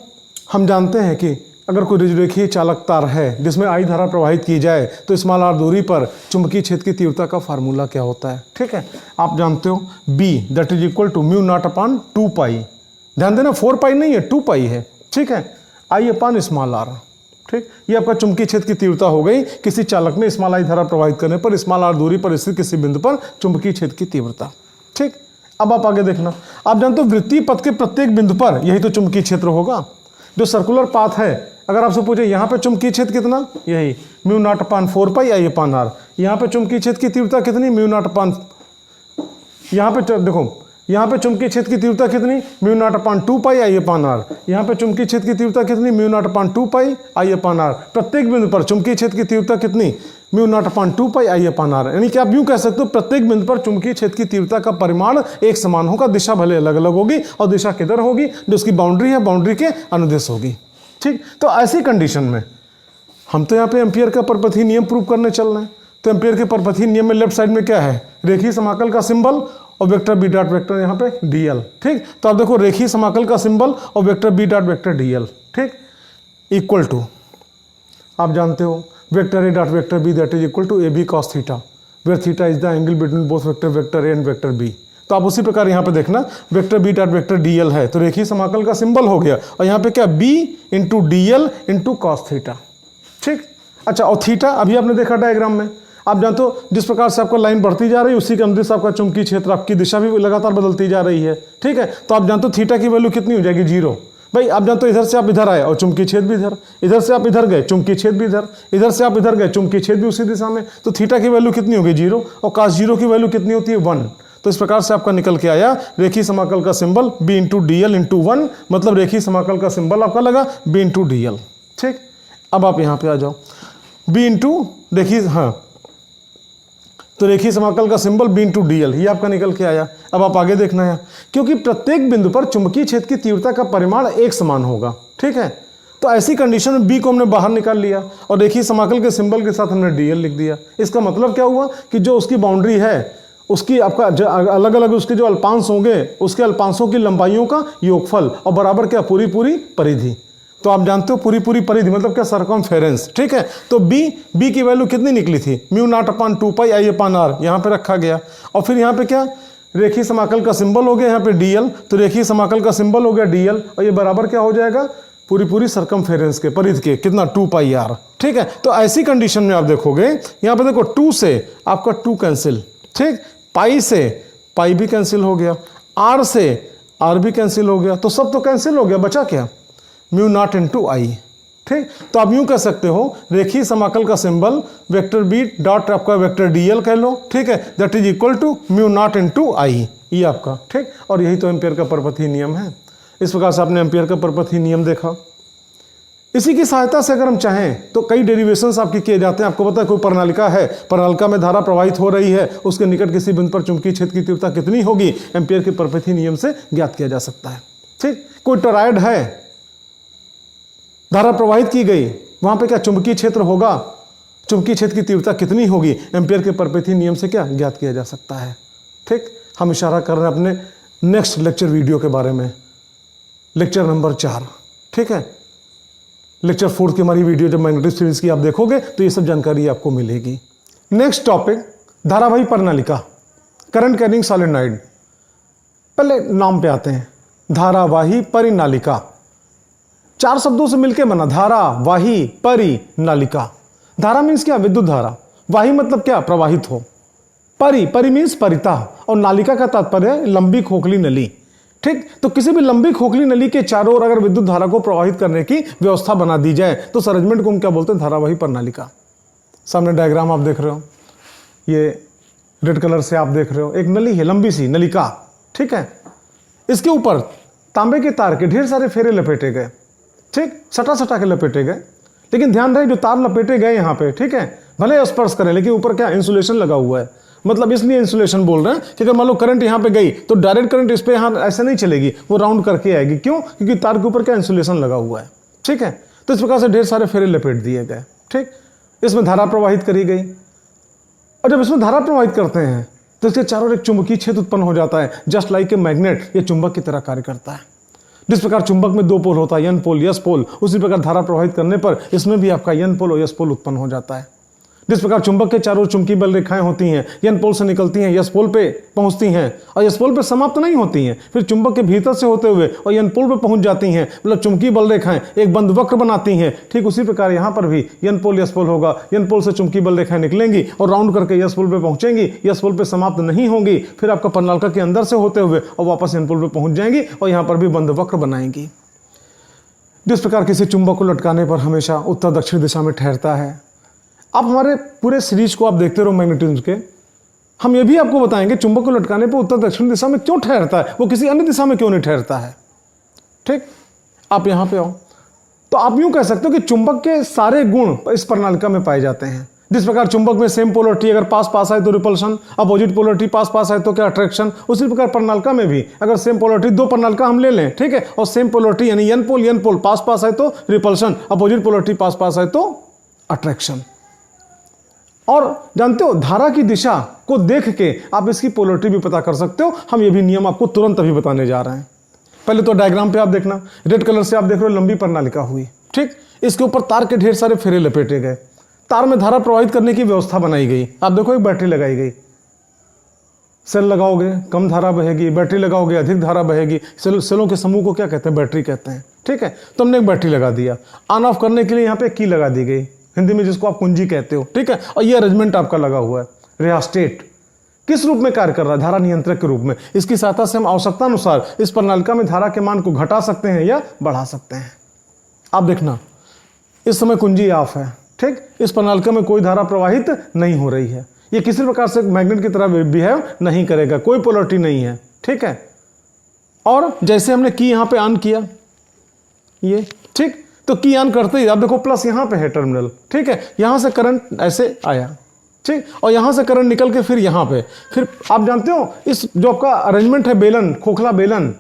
हम जानते हैं कि अगर कोई ऋजुरेखीय चालक तार है जिसमें I धारा प्रवाहित की जाए तो स्मॉल r दूरी पर चुंबकीय क्षेत्र की तीव्रता का फार्मूला क्या होता है, ठीक है। आप जानते हो B that is equal to mu not upon 2 pi, ध्यान देना 4 पाई नहीं है, 2 पाई है, ठीक है, I अपॉन स्मॉल r, ठीक। ये आपका चुंबकीय क्षेत्र की तीव्रता हो गई किसी चालक में स्मॉल I धारा प्रवाहित करने पर स्मॉल r दूरी पर स्थित किसी बिंदु पर चुंबकीय क्षेत्र की तीव्रता, ठीक। अब आप आगे देखना, आप जानते हो वृत्तीय पथ के प्रत्येक बिंदु पर यही तो चुंबकीय क्षेत्र होगा। जो सर्कुलर पाथ है, अगर आपसे पूछे यहाँ पे चुंबकीय क्षेत्र कितना, यही mu not upon 4 pi I upon r, यहाँ पे चुंबकीय क्षेत्र की तीव्रता कितनी, म्यू नॉट अपॉन, यहाँ पे देखो यहाँ पे चुंबकीय क्षेत्र की तीव्रता कितनी, mu not upon 2 pi I upon r, यहाँ पे चुंबकीय क्षेत्र की तीव्रता कितनी, mu not upon 2 pi I upon r। प्रत्येक बिंदु पर चुंबकीय क्षेत्र की तीव्रता कितनी, mu not upon 2 pi I upon r। यानी कि आप यूं कह सकते हो प्रत्येक बिंदु पर चुंबकीय क्षेत्र की तीव्रता का परिमाण एक समान होगा, दिशा भले अलग अलग होगी और दिशा किधर होगी, जो उसकी बाउंड्री है बाउंड्री के अनुदेश होगी, ठीक। तो ऐसी कंडीशन में हम तो यहाँ पे एम्पियर का परपथीय नियम प्रूव करने चल रहे हैं। तो एम्पियर के परपथीय नियम में लेफ्ट साइड में क्या है, रेखीय समाकल का सिंबल और वेक्टर बी डॉट वेक्टर यहाँ पे dl, ठीक। तो आप देखो रेखीय समाकल का सिंबल और vector B dot vector dl, ठीक, इक्वल टू, आप जानते हो vector A dot vector B that is equal to A B cos theta, where theta is the angle between both vector A and vector B. तो आप उसी प्रकार यहाँ पे देखना vector B dot vector dl है तो रेखीय समाकल का सिंबल हो गया और यहाँ पे क्या b into dl into cos theta, ठीक। अच्छा, और थीटा अभी आपने देखा डायग्राम में, आप जानते हो जिस प्रकार से आपका लाइन बढ़ती जा रही है उसी के अनुदेश से आपका चुंबकीय क्षेत्र, आपकी दिशा भी लगातार बदलती जा रही है, ठीक है। तो आप जानते हो थीटा की वैल्यू कितनी हो जाएगी, 0। भाई आप जानते हो इधर से आप इधर आए और चुंबकीय क्षेत्र भी इधर, इधर से आप इधर गए चुंबकीय क्षेत्र भी इधर, इधर से आप इधर गए चुंबकीय क्षेत्र भी उसी दिशा में, तो थीटा की वैल्यू कितनी होगी, 0, और cos 0 की वैल्यू कितनी होती है, 1। तो इस प्रकार से आपका निकल के आया रेखीय समाकल का symbol b into dl into 1, मतलब रेखीय समाकल का सिंबल आपका लगा b इंटू dl, ठीक। अब आप यहाँ पे आ जाओ, b इंटू देखिए, हाँ, तो रेखीय समाकल का सिंबल b इंटू dl ये आपका निकल के आया। अब आप आगे देखना है, क्योंकि प्रत्येक बिंदु पर चुंबकीय क्षेत्र की तीव्रता का परिमाण एक समान होगा, ठीक है। तो ऐसी कंडीशन में b को हमने बाहर निकाल लिया और रेखीय समाकल के सिंबल के साथ हमने dl लिख दिया। इसका मतलब क्या हुआ कि जो उसकी बाउंड्री है उसकी आपका अलग अलग उसके जो अल्पांश होंगे उसके अल्पांशों की लंबाइयों का योगफल और बराबर क्या, पूरी पूरी परिधि। तो आप जानते हो पूरी पूरी परिधि मतलब क्या, सरकमफेरेंस, ठीक है। तो b की वैल्यू कितनी निकली थी, mu not upon 2 pi I upon r, यहाँ पे रखा गया। और फिर यहाँ पे क्या, रेखीय समाकल का सिंबल हो गया यहाँ पे dl, तो रेखीय समाकल का सिंबल हो गया dl और ये बराबर क्या हो जाएगा, पूरी पूरी सरकमफेरेंस के, परिधि के, कितना, 2 पाई r, ठीक है। तो ऐसी कंडीशन में आप देखोगे यहाँ पे देखो 2 से आपका 2 कैंसिल, ठीक, पाई से पाई भी कैंसिल हो गया, r से r भी कैंसिल हो गया, तो सब तो कैंसिल हो गया, बचा क्या, म्यू नॉट इंटू आई, ठीक। तो आप यूं कह सकते हो रेखीय समाकल का सिंबल वेक्टर बी डॉट आपका वेक्टर dl कह लो, ठीक है, that is equal to mu not into I, ये आपका, ठीक। और यही तो एम्पियर का परपथीय नियम है। इस प्रकार से आपने एम्पियर का परपथीय नियम देखा। इसी की सहायता से अगर हम चाहें तो कई डेरिवेशंस आपके किए जाते हैं। आपको पता है कोई प्रणालिका है, प्रणालिका में धारा प्रवाहित हो रही है, उसके निकट किसी बिंदु पर चुंबकीय क्षेत्र की तीव्रता कितनी होगी, एम्पियर के परपथीय नियम से ज्ञात किया जा सकता है, ठीक। कोई टॉरॉयड है, धारा प्रवाहित की गई, वहां पे क्या चुंबकीय क्षेत्र होगा, चुंबकीय क्षेत्र की तीव्रता कितनी होगी एम्पियर के परपेथी नियम से क्या ज्ञात किया जा सकता है। ठीक, हम इशारा कर रहे हैं अपने नेक्स्ट लेक्चर वीडियो के बारे में, लेक्चर नंबर 4। ठीक है, लेक्चर 4 की हमारी वीडियो जब मैग्नेटिक सीरीज की आप देखोगे तो ये सब जानकारी आपको मिलेगी। नेक्स्ट टॉपिक, धारावाही प्रणालिका, करंट कैरिंग सॉलिनॉइड। पहले नाम पे आते हैं, धारावाही परिनालिका। 4 शब्दों से मिलकर बना, धारावाही परिनालिका। धारा मीन्स क्या, विद्युत धारा। वाही मतलब क्या, प्रवाहित हो। परि मीन्स परिता, और नालिका का तात्पर्य लंबी खोखली नली। ठीक, तो किसी भी लंबी खोखली नली के चारों ओर अगर विद्युत धारा को प्रवाहित करने की व्यवस्था बना दी जाए तो उस अरेंजमेंट को हम क्या बोलते हैं, धारावाही प्रणालिका। सामने डायग्राम आप देख रहे हो, ये रेड कलर से आप देख रहे हो, एक नली है, लंबी सी नलिका। ठीक है, इसके ऊपर तांबे के तार के ढेर सारे फेरे लपेटे गए। ठीक, सटा सटा के लपेटे गए, लेकिन ध्यान रहे जो तार लपेटे गए यहाँ पे, ठीक है, भले स्पर्श करें लेकिन ऊपर क्या इंसुलेशन लगा हुआ है। मतलब इसलिए इंसुलेशन बोल रहे हैं कि अगर मान लो करंट यहाँ पे गई तो डायरेक्ट करंट इस पे यहाँ ऐसे नहीं चलेगी, वो राउंड करके आएगी। क्यों? क्योंकि तार के ऊपर क्या इंसुलेशन लगा हुआ है। ठीक है, तो इस प्रकार से ढेर सारे फेरे लपेट दिए गए। ठीक, इसमें धारा प्रवाहित करी गई, और जब इसमें धारा प्रवाहित करते हैं तो इसके चारों ओर एक चुंबकीय क्षेत्र उत्पन्न हो जाता है। जस्ट लाइक ए मैग्नेट, ये चुंबक की तरह कार्य करता है। जिस प्रकार चुंबक में 2 पोल होता है, एन पोल यस पोल, उसी प्रकार धारा प्रवाहित करने पर इसमें भी आपका एन पोल और यस पोल उत्पन्न हो जाता है। जिस प्रकार चुंबक के चारों चुंबकीय बल रेखाएं होती हैं, एन पोल से निकलती हैं, यस पोल पे पहुंचती हैं और यस पोल पे समाप्त नहीं होती हैं, फिर चुंबक के भीतर से होते हुए और एन पोल पे पहुंच जाती हैं, मतलब चुंबकीय बल रेखाएं एक बंद वक्र बनाती हैं। ठीक उसी प्रकार यहाँ पर भी एन पोल यस पोल होगा, एन पोल से चुंबकीय बल रेखाएं निकलेंगी और राउंड करके यस पोल पे पहुंचेंगी, यस पोल पे समाप्त नहीं होंगी, फिर आपका प्रणालिका के अंदर से होते हुए और वापस एन पोल पे पहुंच जाएंगी और यहाँ पर भी बंद वक्र बनाएंगी। जिस प्रकार किसी चुंबक को लटकाने पर हमेशा उत्तर दक्षिण दिशा में ठहरता है। आप हमारे पूरे सीरीज को आप देखते रहो मैग्नेटिज्म के, हम ये भी आपको बताएंगे चुंबक को लटकाने पर उत्तर दक्षिण दिशा में क्यों ठहरता है, वो किसी अन्य दिशा में क्यों नहीं ठहरता है। ठीक, आप यहां पे आओ तो आप यूं कह सकते हो कि चुंबक के सारे गुण इस प्रणालिका में पाए जाते हैं। जिस प्रकार चुंबक में सेम पोलरिटी अगर पास पास आए तो रिपल्शन, अपोजिट पोलरिटी पास पास आए तो क्या अट्रैक्शन, उसी प्रकार प्रणालिका में भी अगर सेम पोलरिटी 2 प्रणालिका हम ले लें, ठीक है, और सेम पोलरिटी यानी एन पोल पास पास आए तो रिपल्शन, अपोजिट पोलरिटी पास पास आए तो अट्रैक्शन। और जानते हो धारा की दिशा को देख के आप इसकी पोलरिटी भी पता कर सकते हो। हम ये भी नियम आपको तुरंत अभी बताने जा रहे हैं। पहले तो डायग्राम पे आप देखना, रेड कलर से आप देख रहे हो लंबी प्रणालिका हुई। ठीक, इसके ऊपर तार के ढेर सारे फेरे लपेटे गए, तार में धारा प्रवाहित करने की व्यवस्था बनाई गई। आप देखो एक बैटरी लगाई गई, सेल लगाओगे कम धारा बहेगी, बैटरी लगाओगे अधिक धारा बहेगी। सेलों के समूह को क्या कहते हैं, बैटरी कहते हैं। ठीक है, तो हमने एक बैटरी लगा दिया। ऑन ऑफ करने के लिए यहाँ पे की लगा दी गई, हिंदी में जिसको आप कुंजी कहते हो। ठीक है, और ये अरेंजमेंट आपका लगा हुआ है। रियास्टेट किस रूप में कार्य कर रहा है, धारा नियंत्रक के रूप में। इसकी सहायता से हम आवश्यकता अनुसार इस प्रणालिका में धारा के मान को घटा सकते हैं या बढ़ा सकते हैं। आप देखना इस समय कुंजी ऑफ है। ठीक, इस प्रणालिका में कोई धारा प्रवाहित नहीं हो रही है, ये किसी प्रकार से मैग्नेट की तरह बिहेव नहीं करेगा, कोई पोलरिटी नहीं है। ठीक है, और जैसे हमने की यहाँ पे ऑन किया ये, ठीक, तो की ऑन करते ही आप देखो प्लस यहाँ पे है टर्मिनल। ठीक है, यहाँ से करंट ऐसे आया, ठीक, और यहाँ से करंट निकल के फिर यहाँ पे, फिर आप जानते हो इस जो आपका अरेंजमेंट है बेलन, खोखला बेलन,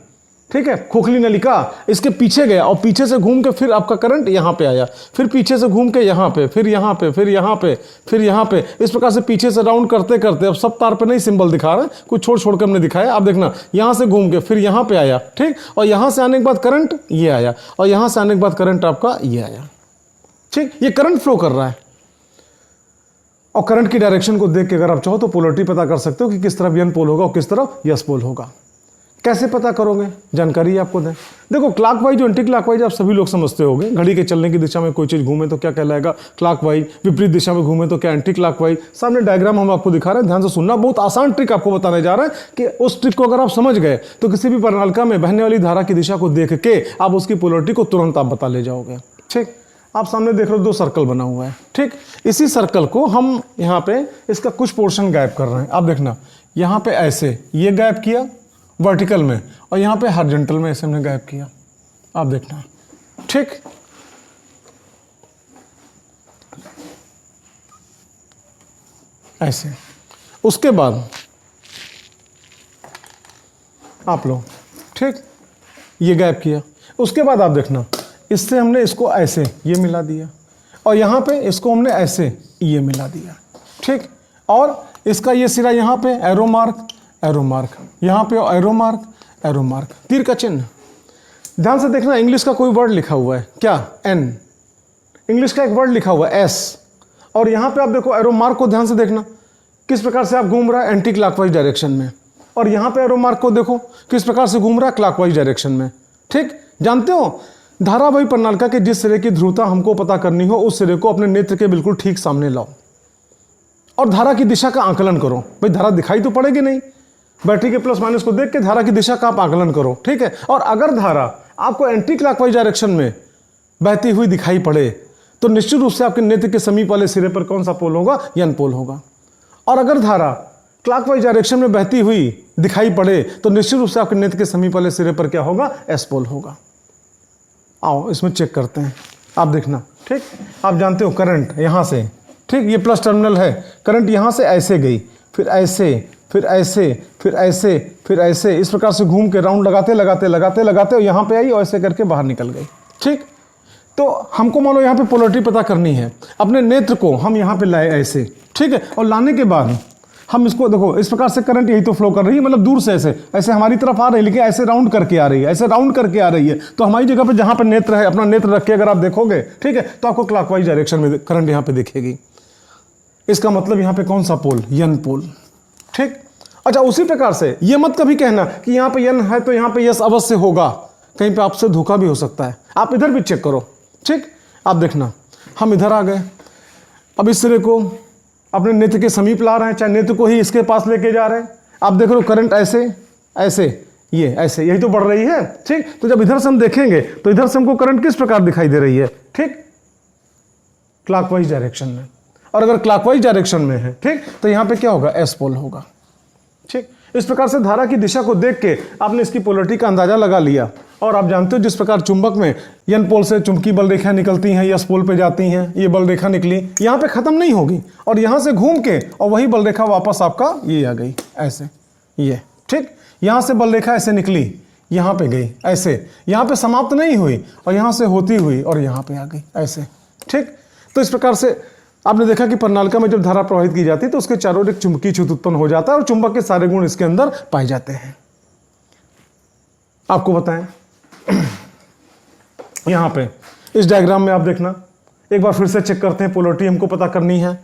ठीक है, खोखली नलिका, इसके पीछे गया और पीछे से घूम के फिर आपका करंट यहाँ पे आया, फिर पीछे से घूम के यहाँ पे, फिर यहाँ पे, फिर यहाँ पे, फिर यहाँ पे, इस प्रकार से पीछे से राउंड करते करते, अब सब तार पे नहीं सिंबल दिखा रहे, कुछ छोड़ छोड़ के हमने दिखाया। आप देखना यहाँ से घूम के फिर यहाँ पे आया, ठीक, और यहाँ से आने के बाद करंट ये आया, और यहाँ से आने के बाद करंट आपका ये आया। ठीक, ये करंट फ्लो कर रहा है, और करंट की डायरेक्शन को देख के अगर आप चाहो तो पोलरिटी पता कर सकते हो कि किस तरफ एन पोल होगा और किस तरफ यस पोल होगा। कैसे पता करोगे, जानकारी आपको दें। देखो क्लॉकवाइज और एंटी क्लॉकवाइज आप सभी लोग समझते होंगे। घड़ी के चलने की दिशा में कोई चीज़ घूमे तो क्या कहलाएगा, क्लॉकवाइज। विपरीत दिशा में घूमे तो क्या, एंटी क्लॉकवाइज। सामने डायग्राम हम आपको दिखा रहे हैं, ध्यान से सुनना। बहुत आसान ट्रिक आपको बताने जा रहे हैं कि उस ट्रिक को अगर आप समझ गए तो किसी भी प्रणालिका में बहने वाली धारा की दिशा को देख के आप उसकी पोलरिटी को तुरंत आप बता ले जाओगे। ठीक, आप सामने देख रहे हो 2 सर्कल बना हुआ है। ठीक, इसी सर्कल को हम यहाँ पे इसका कुछ पोर्शन गायब कर रहे हैं। आप देखना यहाँ पे ऐसे ये गायब किया वर्टिकल में, और यहाँ पे हॉरिजॉन्टल में ऐसे हमने गायब किया। आप देखना, ठीक, ऐसे। उसके बाद आप लोग, ठीक, ये गायब किया। उसके बाद आप देखना इससे हमने इसको ऐसे ये मिला दिया। और यहाँ पे इसको हमने ऐसे ये मिला दिया, ठीक। और इसका ये सिरा यहाँ पे एरो मार्क, यहाँ पे एरो मार्क, तीर का चिन्ह। ध्यान से देखना, इंग्लिश का कोई वर्ड लिखा हुआ है क्या, एन, इंग्लिश का एक वर्ड लिखा हुआ है एस, और यहाँ पे आप देखो एरो मार्क को ध्यान से देखना किस प्रकार से आप घूम रहा है, एंटी क्लॉकवाइज डायरेक्शन में। और यहाँ पे एरो मार्क को देखो किस प्रकार से घूम रहा है, क्लॉकवाइज डायरेक्शन में, ठीक। जानते हो, धारावाही प्रणालिका के जिस सिरे की ध्रुवता हमको पता करनी हो उस सिरे को अपने नेत्र के बिल्कुल ठीक सामने लाओ और धारा की दिशा का आकलन करो। भाई धारा दिखाई तो पड़ेगी नहीं, बैटरी के प्लस माइनस को देख के धारा की दिशा का आप आकलन करो, ठीक है। और अगर धारा आपको एंटी क्लॉकवाइज डायरेक्शन में बहती हुई दिखाई पड़े तो निश्चित रूप से आपके नेत्र के समीप वाले सिरे पर कौन सा पोल होगा, एन पोल होगा। और अगर धारा क्लॉकवाइज डायरेक्शन में बहती हुई दिखाई पड़े तो निश्चित रूप से आपके नेत्र के समीप वाले सिरे पर क्या होगा, एस पोल होगा। आओ इसमें चेक करते हैं, आप देखना, ठीक। आप जानते हो करंट यहाँ से, ठीक, ये प्लस टर्मिनल है, करंट यहाँ से ऐसे गई, फिर ऐसे, फिर ऐसे, फिर ऐसे, फिर ऐसे, इस प्रकार से घूम के राउंड लगाते और यहाँ पे आई और ऐसे करके बाहर निकल गई, ठीक। तो हमको मान लो यहाँ पे पोलरिटी पता करनी है, अपने नेत्र को हम यहाँ पे लाए ऐसे, ठीक है। और लाने के बाद हम इसको देखो इस प्रकार से करंट यही तो फ्लो कर रही है, मतलब दूर से ऐसे ऐसे हमारी तरफ आ रही है, लेकिन ऐसे राउंड करके आ रही है, ऐसे राउंड करके आ रही है। तो हमारी जगह पे जहाँ पे नेत्र है, अपना नेत्र रख के अगर आप देखोगे, ठीक है, तो आपको क्लॉकवाइज डायरेक्शन में करंट यहाँ पे दिखेगी। इसका मतलब यहाँ पे कौन सा पोल, एन पोल, ठीक। अच्छा, उसी प्रकार से ये मत कभी कहना कि यहाँ पे एन है तो यहाँ पे यस अवश्य होगा, कहीं पे आपसे धोखा भी हो सकता है। आप इधर भी चेक करो, ठीक। आप देखना, हम इधर आ गए, अब इस सिरे को अपने नेत्र के समीप ला रहे हैं, चाहे नेत्र को ही इसके पास लेके जा रहे हैं। आप देख रहे हो करंट ऐसे ऐसे, ये ऐसे, यही तो बढ़ रही है, ठीक। तो जब इधर से हम देखेंगे तो इधर से हमको करंट किस प्रकार दिखाई दे रही है, ठीक, क्लॉकवाइज डायरेक्शन में। और अगर क्लॉकवाइज डायरेक्शन में है, ठीक, तो यहाँ पे क्या होगा, एस पोल होगा, ठीक। इस प्रकार से धारा की दिशा को देख के आपने इसकी पोलरिटी का अंदाजा लगा लिया। और आप जानते हो जिस प्रकार चुंबक में एन पोल से चुंबकीय बल रेखा निकलती हैं, एस पोल पे जाती हैं, ये बल रेखा निकली, यहाँ पे खत्म नहीं होगी और यहाँ से घूम के और वही बल रेखा वापस आपका ये आ गई ऐसे, ये, ठीक। यहाँ से बल रेखा ऐसे निकली, यहाँ पे गई ऐसे, यहाँ पे समाप्त नहीं हुई और यहाँ से होती हुई और यहाँ पे आ गई ऐसे, ठीक। तो इस प्रकार से आपने देखा कि प्रणालिका में जब धारा प्रवाहित की जाती है तो उसके चारों ओर एक चुंबकीय क्षेत्र उत्पन्न हो जाता है और चुंबक के सारे गुण इसके अंदर पाए जाते हैं। आपको बताएं, यहां पे इस डायग्राम में आप देखना, एक बार फिर से चेक करते हैं, पोलरिटी हमको पता करनी है।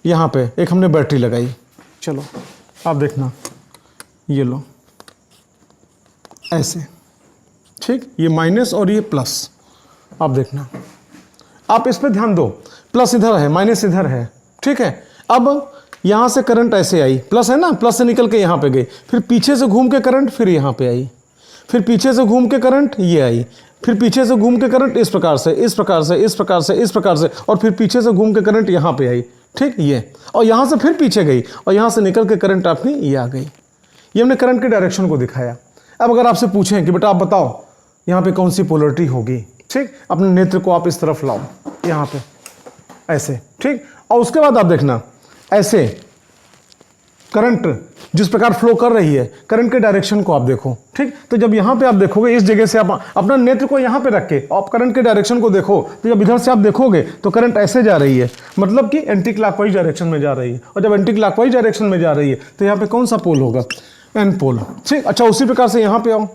यहां पे एक हमने बैटरी लगाई, चलो आप देखना, ये लो ऐसे, ठीक, ये माइनस और ये प्लस, आप देखना, आप इस पे ध्यान दो, प्लस इधर है, माइनस इधर है, ठीक है। अब यहां से करंट ऐसे आई, प्लस है ना, प्लस से निकल के यहां पे गई, फिर पीछे से घूम के करंट फिर यहां पे आई, फिर पीछे से घूम के करंट ये आई, फिर पीछे से घूम के करंट इस प्रकार से, इस प्रकार से, इस प्रकार से, इस प्रकार से, और फिर पीछे से घूम के करंट यहां पे आई, ठीक, ये, और यहां से फिर पीछे गई और यहां से निकल के करंट अपनी ये आ गई। ये हमने करंट के डायरेक्शन को दिखाया। अब अगर आपसे पूछें कि बेटा आप बताओ यहाँ पे कौन सी पोलरिटी होगी, ठीक, अपने नेत्र को आप इस तरफ लाओ, यहाँ पे ऐसे, ठीक। और उसके बाद आप देखना ऐसे करंट जिस प्रकार फ्लो कर रही है, करंट के डायरेक्शन को आप देखो, ठीक। तो जब यहाँ पे आप देखोगे, इस जगह से आप अपना नेत्र को यहाँ पे रख के आप करंट के डायरेक्शन को देखो, तो जब इधर से आप देखोगे तो करंट ऐसे जा रही है, मतलब कि एंटी क्लॉकवाइज डायरेक्शन में जा रही है। और जब एंटी क्लॉकवाइज डायरेक्शन में जा रही है तो यहाँ पे कौन सा पोल होगा, एन पोल, ठीक। अच्छा, उसी प्रकार से यहाँ पे आओ,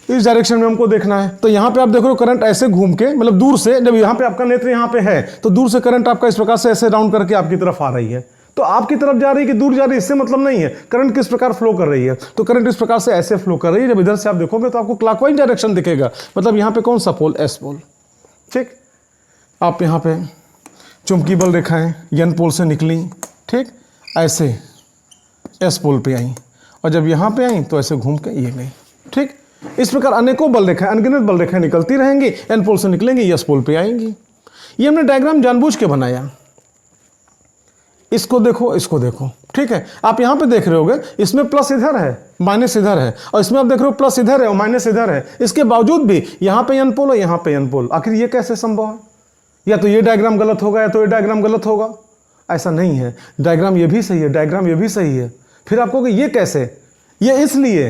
इस डायरेक्शन में हमको देखना है, तो यहाँ पे आप देख रहे हो करंट ऐसे घूम के, मतलब दूर से, जब यहाँ पे आपका नेत्र यहाँ पे है तो दूर से करंट आपका इस प्रकार से ऐसे राउंड करके आपकी तरफ आ रही है। तो आपकी तरफ जा रही है कि दूर जा रही है इससे मतलब नहीं है, करंट किस प्रकार फ्लो कर रही है। तो करंट इस प्रकार से ऐसे फ्लो कर रही है, जब इधर से आप देखोगे तो आपको क्लॉकवाइज डायरेक्शन दिखेगा, मतलब यहाँ पे कौन सा पोल, एस पोल, ठीक। आप यहाँ पे चुंबकीय बल रेखाएं एन पोल से निकली, ठीक, ऐसे एस पोल पे आई और जब यहाँ पे आई तो ऐसे घूम के ये गई, ठीक। इस प्रकार अनेकों बल रेखाएं, अनगिनत बल रेखाएं निकलती रहेंगी, एन पोल से निकलेंगी, एस पोल पे आएंगी। ये हमने डायग्राम जानबूझ के बनाया। इसको देखो, इसको देखो, ठीक है। आप यहाँ पे देख रहे होगे, इसमें प्लस इधर है, माइनस इधर है, और इसमें आप देख रहे हो प्लस इधर है और माइनस इधर है। इसके बावजूद भी यहाँ पे एन पोल और यहाँ पे एन पोल, आखिर ये कैसे संभव है? या तो ये डायग्राम गलत होगा या तो ये डायग्राम गलत होगा। ऐसा नहीं है, डायग्राम ये भी सही है, डायग्राम ये भी सही है। फिर आपको ये कैसे? ये इसलिए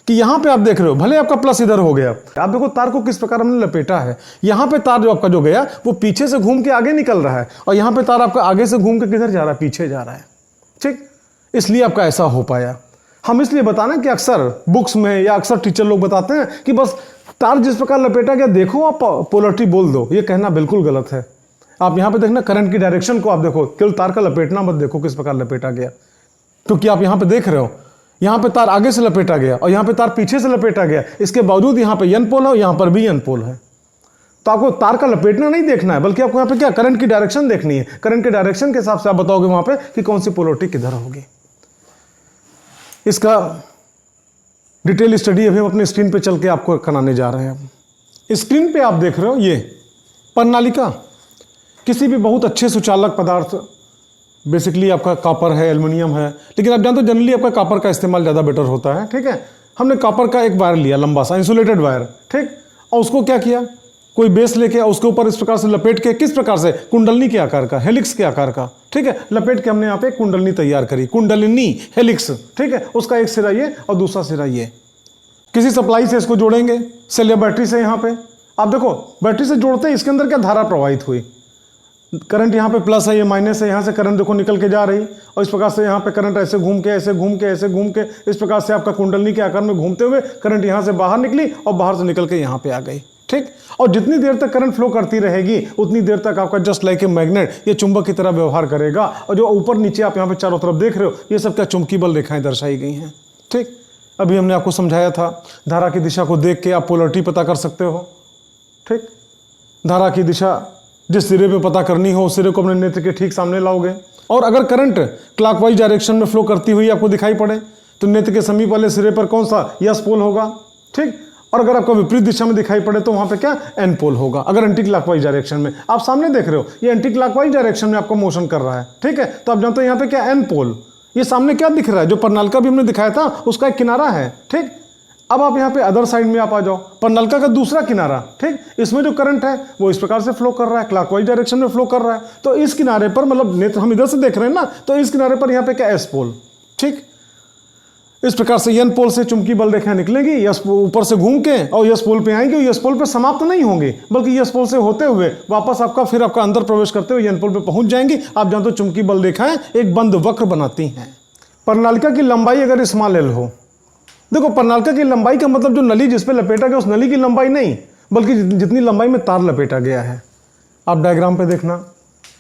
कि यहाँ पे आप देख रहे हो भले आपका प्लस इधर हो गया, आप देखो तार को किस प्रकार हमने लपेटा है। यहाँ पे तार जो आपका जो गया वो पीछे से घूम के आगे निकल रहा है, और यहाँ पे तार आपका आगे से घूम के किधर जा रहा है, पीछे जा रहा है। ठीक, इसलिए आपका ऐसा हो पाया। हम इसलिए बताना कि अक्सर बुक्स में या अक्सर टीचर लोग बताते हैं कि बस तार जिस प्रकार लपेटा गया देखो आप पोलरिटी बोल दो, ये कहना बिल्कुल गलत है। आप यहाँ पे देखना करंट की डायरेक्शन को आप देखो, केवल तार का लपेटना मत देखो किस प्रकार लपेटा गया, क्योंकि आप यहाँ पे देख रहे हो यहाँ पे तार आगे से लपेटा गया और यहाँ पे तार पीछे से लपेटा गया, इसके बावजूद यहाँ पे एन पोल है, यहाँ पर भी एन पोल है। तो आपको तार का लपेटना नहीं देखना है, बल्कि आपको यहाँ पे क्या करंट की डायरेक्शन देखनी है। करंट के डायरेक्शन के हिसाब से आप बताओगे वहां पे कि कौन सी पोलरिटी किधर होगी। इसका डिटेल स्टडी अभी हम अपनी स्क्रीन पे चल के आपको कराने जा रहे हैं। स्क्रीन पे आप देख रहे हो ये प्रणालिका किसी भी बहुत अच्छे सुचालक पदार्थ, बेसिकली आपका कॉपर है, एल्युमिनियम है, लेकिन आप जानते हो जनरली आपका कॉपर का इस्तेमाल ज़्यादा बेटर होता है। ठीक है, हमने कॉपर का एक वायर लिया लंबा सा इंसुलेटेड वायर, ठीक, और उसको क्या किया, कोई बेस लेके उसके ऊपर इस प्रकार से लपेट के, किस प्रकार से, कुंडलनी के आकार का, हेलिक्स के आकार का, ठीक है, लपेट के हमने यहाँ पे कुंडलनी तैयार करी, कुंडलिनी हेलिक्स। ठीक है, उसका एक सिरा ये और दूसरा सिरा ये। किसी सप्लाई से इसको जोड़ेंगे, सेल या बैटरी से। यहाँ पे आप देखो बैटरी से जोड़ते हैं, इसके अंदर क्या धारा प्रवाहित हुई, करंट यहाँ पे प्लस है, ये माइनस है, यहाँ से करंट देखो निकल के जा रही, और इस प्रकार से यहाँ पे करंट ऐसे घूम के ऐसे घूम के ऐसे घूम के इस प्रकार से आपका कुंडलनी के आकार में घूमते हुए करंट यहाँ से बाहर निकली और बाहर से निकल के यहाँ पे आ गई। ठीक, और जितनी देर तक करंट फ्लो करती रहेगी उतनी देर तक आपका जस्ट लाइक ए मैग्नेट ये चुंबक की तरह व्यवहार करेगा। और जो ऊपर नीचे आप यहाँ पे चारों तरफ देख रहे हो ये सब क्या चुंबकीय बल रेखाएं दर्शाई गई हैं। ठीक, अभी हमने आपको समझाया था धारा की दिशा को देख के आप पोलरिटी पता कर सकते हो। ठीक, धारा की दिशा जिस सिरे पे पता करनी हो उस सिरे को अपने नेत्र के ठीक सामने लाओगे, और अगर करंट क्लॉकवाइज डायरेक्शन में फ्लो करती हुई आपको दिखाई पड़े तो नेत्र के समीप वाले सिरे पर कौन सा यस पोल होगा। ठीक, और अगर आपको विपरीत दिशा में दिखाई पड़े तो वहां पे क्या एन पोल होगा। अगर एंटी क्लॉकवाइज डायरेक्शन में, आप सामने देख रहे हो ये एंटी क्लॉकवाइज डायरेक्शन में आपको मोशन कर रहा है। ठीक है, तो आप जानते हो यहाँ पे क्या एन पोल, ये सामने क्या दिख रहा है, जो प्रणालिका भी हमने दिखाया था उसका एक किनारा है। ठीक, अब आप यहाँ पे अदर साइड में आप आ जाओ, प्रणालिका का दूसरा किनारा। ठीक, इसमें जो करंट है वो इस प्रकार से फ्लो कर रहा है, क्लॉकवाइज डायरेक्शन में फ्लो कर रहा है। तो इस किनारे पर, मतलब नेत्र हम इधर से देख रहे हैं ना, तो इस किनारे पर यहाँ पे क्या एस पोल। ठीक, इस प्रकार से एन पोल से चुंबकीय बल रेखा निकलेगी, यस ऊपर से घूम के और यस पोल पे आएंगे, यस पोल पे समाप्त नहीं होंगे बल्कि यस पोल से होते हुए वापस आपका फिर आपका अंदर प्रवेश करते हुए एन पोल पे पहुंच जाएंगी। आप जानते हो चुंबकीय बल रेखाएं एक बंद वक्र बनाती हैं। प्रणालिका की लंबाई अगर स्मॉल एल हो, देखो प्रणालिका की लंबाई का मतलब जो नली जिस पे लपेटा गया उस नली की लंबाई नहीं, बल्कि जितनी लंबाई में तार लपेटा गया है। आप डायग्राम पे देखना,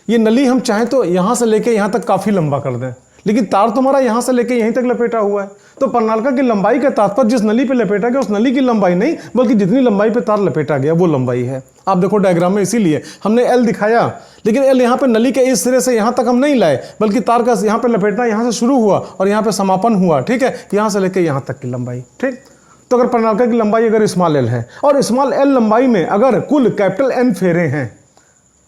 ये नली हम चाहें तो यहां से लेके यहां तक काफी लंबा कर दें, लेकिन तार तुम्हारा यहां से लेके यहीं तक लपेटा हुआ है। तो प्रणालिका की लंबाई का तात्पर्य जिस नली पे लपेटा गया उस नली की लंबाई नहीं, बल्कि जितनी लंबाई पे तार लपेटा गया वो लंबाई है। आप देखो डायग्राम में, इसीलिए हमने एल दिखाया, लेकिन एल यहाँ पे नली के इस सिरे से यहाँ तक हम नहीं लाए, बल्कि तार का यहाँ पे लपेटना यहाँ से शुरू हुआ और यहाँ पे समापन हुआ। ठीक है, यहाँ से लेके यहाँ तक की लंबाई। ठीक, तो अगर प्रणालिका की लंबाई अगर स्मॉल एल है और स्मॉल एल लंबाई में अगर कुल कैपिटल एन फेरे हैं,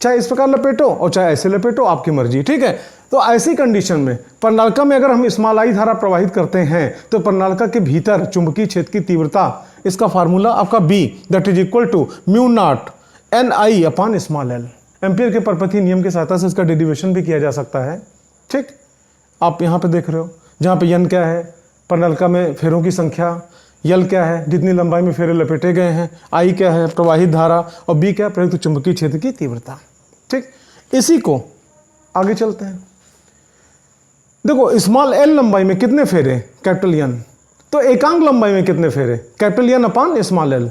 चाहे इस प्रकार लपेटो और चाहे ऐसे लपेटो, आपकी मर्जी। ठीक है, तो ऐसी कंडीशन में प्रणालिका में अगर हम स्मॉल आई धारा प्रवाहित करते हैं तो प्रणालिका के भीतर चुंबकीय क्षेत्र की तीव्रता, इसका फार्मूला आपका B that is equal to mu not N I upon small L. Ampere के परपथीय नियम की सहायता से इसका डेरिवेशन भी किया जा सकता है। ठीक, आप यहाँ पे देख रहे हो जहाँ पे एन क्या है, प्रणालिका में फेरों की संख्या, यल क्या है, जितनी लंबाई में फेरे लपेटे गए हैं, आई क्या है, प्रवाहित धारा, और बी क्या है, प्रयुक्त चुंबकीय क्षेत्र की तीव्रता। ठीक, इसी को आगे चलते हैं। देखो स्मॉल एल लंबाई में कितने फेरे, कैपिटल एन, तो एकांक लंबाई में कितने फेरे, capital N upon small L.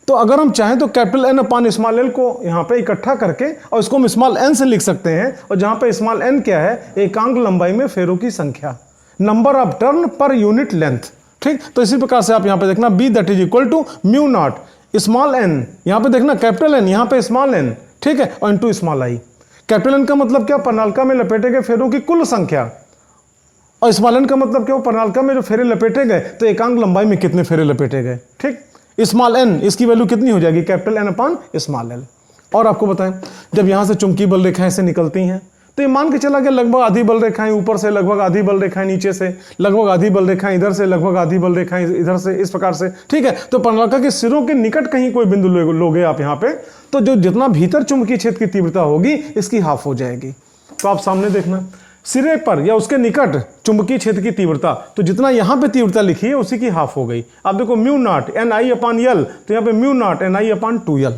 तो अगर हम चाहें तो capital N upon small L को यहाँ पे इकट्ठा करके और इसको हम स्मॉल एन से लिख सकते हैं, और जहाँ पे स्मॉल एन क्या है, एकांक लंबाई में फेरों की संख्या, number of turn per unit length. ठीक, तो इसी प्रकार से आप यहाँ पे देखना B that is equal to mu not small N, यहाँ पे देखना कैपिटल एन, यहाँ पे स्मॉल एन। ठीक है, और into small I. Capital N का मतलब क्या, प्रणालिका में लपेटे गए फेरों की कुल संख्या, और स्मॉल एन का मतलब क्या, प्रणालिका में जो फेरे लपेटे गए तो एकांक लंबाई में कितने फेरे लपेटे गए। ठीक, स्मॉल एन इसकी वैल्यू कितनी हो जाएगी, capital N upon small L. और आपको बताएं जब यहाँ से चुंबकीय बल रेखाएं से निकलती हैं तो ये मान के चला गया लगभग आधी बल रेखाएं ऊपर से, लगभग आधी बल रेखाएं नीचे से, लगभग आधी बल रेखाएं इधर से, लगभग आधी बल रेखाएं इधर से, इस प्रकार से। ठीक है, तो प्रणालिका के सिरों के निकट कहीं कोई बिंदु लोगे आप यहाँ पे, तो जो जितना भीतर चुंबकीय क्षेत्र की तीव्रता होगी इसकी हाफ हो जाएगी। तो आप सामने देखना सिरे पर या उसके निकट चुंबकीय क्षेत्र की तीव्रता, तो जितना यहाँ पे तीव्रता लिखी है उसी की हाफ हो गई। अब देखो म्यू नॉट एन आई अपान यल, तो यहाँ पे mu not N I upon 2l,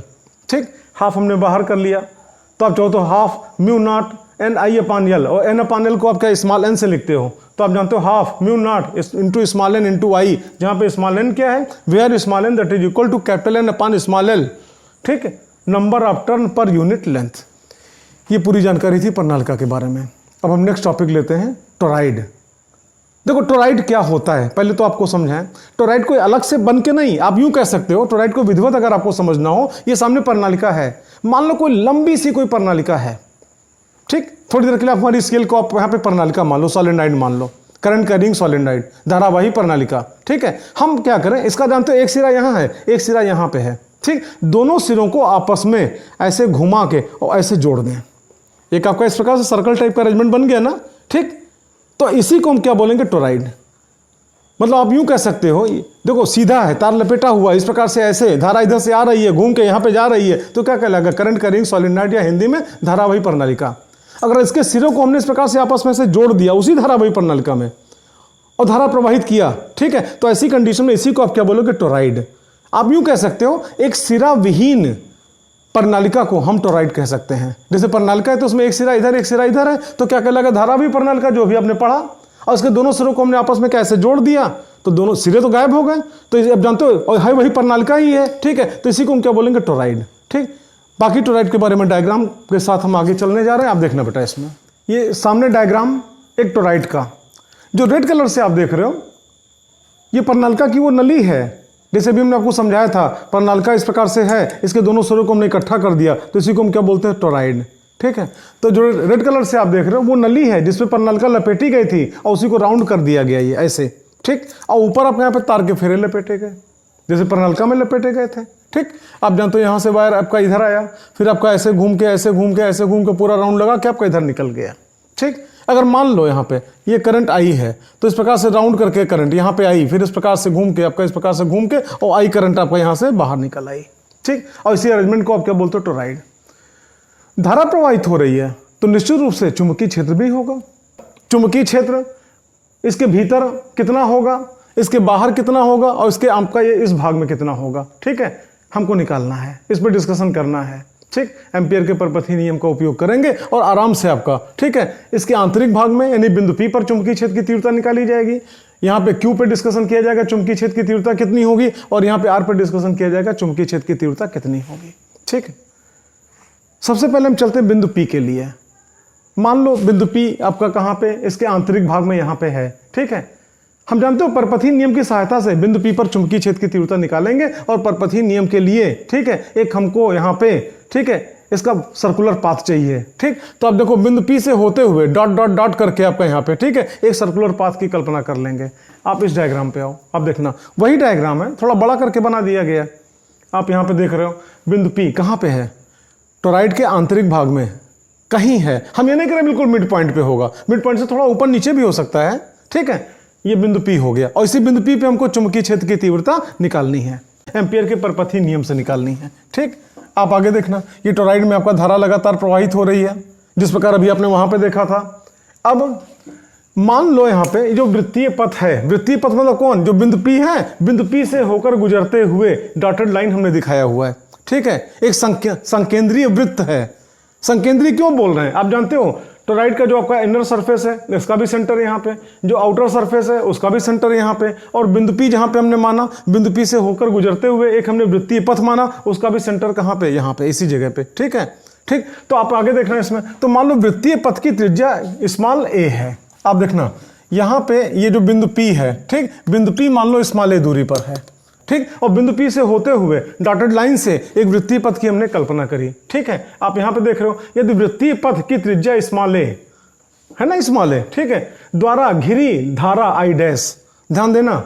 ठीक, हाफ हमने बाहर कर लिया। तो आप चाहो तो हाफ म्यू नॉट एन आई अपान यल, और एन अपान यल को आप क्या स्मॉल एन से लिखते हो, तो आप जानते हो half mu not into small n into I, जहाँ पे स्मॉल एन क्या है, where small n that is equal to capital N upon small l, ठीक है, number of turn per unit length. ये पूरी जानकारी थी प्रणालिका के बारे में। अब हम नेक्स्ट टॉपिक लेते हैं, टोराइड। देखो टोराइड क्या होता है पहले तो आपको समझाएं। टोराइड कोई अलग से बन के नहीं, आप यूं कह सकते हो टोराइड को विधिवत अगर आपको समझना हो, ये सामने प्रणालिका है, मान लो कोई लंबी सी कोई प्रणालिका है, ठीक, थोड़ी देर के लिए हमारी स्केल को आप यहाँ पे प्रणालिका मान लो, सॉलिडोइड मान लो, करंट कैरिंग सॉलिडोइड, धारावाही प्रणालिका, ठीक है। हम क्या करें, इसका जानते हो एक सिरा यहाँ है, एक सिरा यहाँ पे है, ठीक, दोनों सिरों को आपस में ऐसे घुमा के और ऐसे जोड़ दें, एक आपका इस प्रकार से सर्कल टाइप का अरेंजमेंट बन गया ना, ठीक। तो इसी को हम क्या बोलेंगे, टोराइड। मतलब आप यूं कह सकते हो, देखो सीधा है, तार लपेटा हुआ इस प्रकार से, ऐसे धारा इधर से आ रही है, घूम के यहाँ पे जा रही है, तो क्या कहलाएगा, करंट कैरिंग सॉलिडोइड, या हिंदी में धारावाही प्रणालिका। अगर इसके सिरों को हमने इस प्रकार से आपस में से जोड़ दिया उसी धारावाही प्रणालिका में और धारा प्रवाहित किया, ठीक है, तो ऐसी कंडीशन में इसी को आप क्या बोलोगे, टोराइड। आप यूं कह सकते हो एक सिरा विहीन प्रणालिका को हम टोराइड कह सकते हैं। जैसे प्रणालिका है तो उसमें एक सिरा इधर एक सिरा इधर है, तो क्या कहलाएगा, धारावाही प्रणालिका, जो भी आपने पढ़ा, और इसके दोनों सिरों को हमने आपस में कैसे जोड़ दिया, तो दोनों सिरे तो गायब हो गए, तो अब जानते हो और है वही प्रणालिका ही है, ठीक है, तो इसी को हम क्या बोलेंगे, टोराइड, ठीक। बाकी टोराइड के बारे में डायग्राम के साथ हम आगे चलने जा रहे हैं, आप देखना बेटा इसमें, ये सामने डायग्राम एक टोराइड का, जो रेड कलर से आप देख रहे हो, ये प्रणालिका की वो नली है। जैसे भी हमने आपको समझाया था, प्रणालिका इस प्रकार से है, इसके दोनों सिरों को हमने इकट्ठा कर दिया, तो इसी को हम क्या बोलते हैं, टोराइड, ठीक है। तो जो रेड कलर से आप देख रहे हो वो नली है जिसमें प्रणालिका लपेटी गई थी और उसी को राउंड कर दिया गया ये ऐसे, ठीक, और ऊपर आप यहाँ पे तार के फेरे लपेटे गए जैसे प्रणालिका में लपेटे गए थे, ठीक। आप जानते हो यहाँ से वायर आपका इधर आया, फिर आपका ऐसे घूम के ऐसे घूम के ऐसे घूम के पूरा राउंड लगा के आपका इधर निकल गया, ठीक। अगर मान लो यहाँ पे ये करंट आई है, तो इस प्रकार से राउंड करके करंट यहाँ पे आई, फिर इस प्रकार से घूम के आपका इस प्रकार से घूम के और आई करंट आपका यहाँ से बाहर निकल आई, ठीक। और इसी अरेंजमेंट को आप क्या बोलते हो, टोराइड। धारा प्रवाहित हो रही है तो निश्चित रूप से चुंबकीय क्षेत्र भी होगा। चुंबकीय क्षेत्र इसके भीतर कितना होगा, इसके बाहर कितना होगा, और इसके आपका ये इस भाग में कितना होगा, ठीक है, हमको निकालना है, इस पर डिस्कशन करना है, ठीक। एम्पियर के परपथी नियम का उपयोग करेंगे और आराम से आपका, ठीक है, इसके आंतरिक भाग में यानी बिंदु P पर चुंबकीय क्षेत्र की तीव्रता निकाली जाएगी, यहाँ पे Q पे डिस्कशन किया जाएगा चुंबकीय क्षेत्र की तीव्रता कितनी होगी, और यहाँ पे R पे डिस्कशन किया जाएगा चुंबकीय क्षेत्र की तीव्रता कितनी होगी, ठीक है। सबसे पहले हम चलते हैं बिंदु P के लिए। मान लो बिंदु P आपका कहाँ पे, इसके आंतरिक भाग में यहाँ पे है, ठीक है। हम जानते हो परपथी नियम की सहायता से बिंदु P पर चुंबकीय क्षेत्र की तीव्रता निकालेंगे, और परपथी नियम के लिए, ठीक है, एक हमको यहाँ पे, ठीक है, इसका सर्कुलर पाथ चाहिए, ठीक। तो आप देखो बिंदु P से होते हुए डॉट डॉट डॉट करके आपका यहाँ पे, ठीक है, एक सर्कुलर पाथ की कल्पना कर लेंगे। आप इस डायग्राम पे आओ, आप देखना वही डायग्राम है, थोड़ा बड़ा करके बना दिया गया। आप यहाँ पे देख रहे हो बिंदु P कहाँ पे है, टोराइड के आंतरिक भाग में कहीं है। हम ये नहीं कह रहे बिल्कुल मिड पॉइंट पे होगा, मिड पॉइंट से थोड़ा ऊपर नीचे भी हो सकता है, ठीक है। ये बिंदु P हो गया, और इसी बिंदु P पे हमको चुंबकीय क्षेत्र की तीव्रता निकालनी है, एम्पियर के परपथी नियम से निकालनी है, ठीक। आप आगे देखना, ये टोराइड में आपका धारा लगातार प्रवाहित हो रही है, जिस प्रकार अभी आपने वहां पे देखा था। अब मान लो यहाँ पे जो वृत्तीय पथ है, वृत्तीय पथ मतलब कौन, जो बिंदु P है, बिंदु P से होकर गुजरते हुए डॉटेड लाइन हमने दिखाया हुआ है, ठीक है। एक संकेंद्रीय वृत्त है। संकेंद्रीय क्यों बोल रहे हैं, आप जानते हो टोराइड का जो आपका इनर सरफेस है इसका भी सेंटर यहाँ पे, जो आउटर सरफेस है उसका भी सेंटर यहाँ पे, और बिंदु P जहाँ पे हमने माना, बिंदु P से होकर गुजरते हुए एक हमने वृत्तीय पथ माना, उसका भी सेंटर कहाँ पे, यहाँ पे, इसी जगह पे, ठीक है, ठीक। तो आप आगे देखना इसमें, तो मान लो वृत्तीय पथ की त्रिज्या स्मॉल a है। आप देखना यहाँ पे ये जो बिंदु P है, ठीक, बिंदु P मान लो स्मॉल a दूरी पर है, ठीक, और बिंदु P से होते हुए डॉटेड लाइन से एक वृत्तीय पथ की हमने कल्पना करी, ठीक है। आप यहां पे देख रहे हो, यदि वृत्तीय पथ की त्रिज्या स्मॉल a है ना, स्मॉल a, ठीक है, द्वारा घिरी धारा I डैश, ध्यान देना,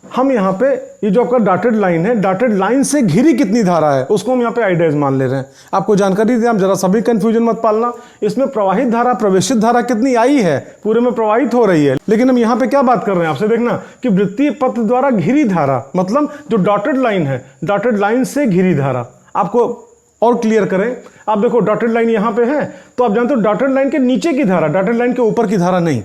हम यहाँ पे ये जो आपका डॉटेड लाइन है, डॉटेड लाइन से घिरी कितनी धारा है उसको हम यहाँ पे I डैश मान ले रहे हैं। आपको जानकारी दी, आप जरा सभी कंफ्यूजन मत पालना। इसमें प्रवाहित धारा, प्रवेशित धारा कितनी आई है, पूरे में प्रवाहित हो रही है, लेकिन हम यहाँ पे क्या बात कर रहे हैं आपसे, देखना कि वृत्तीय पथ द्वारा घिरी धारा, मतलब जो डॉटेड लाइन है, डॉटेड लाइन से घिरी धारा। आपको और क्लियर करें, आप देखो डॉटेड लाइन यहाँ पे है, तो आप जानते हो डॉटेड लाइन के नीचे की धारा, डॉटेड लाइन के ऊपर की धारा नहीं।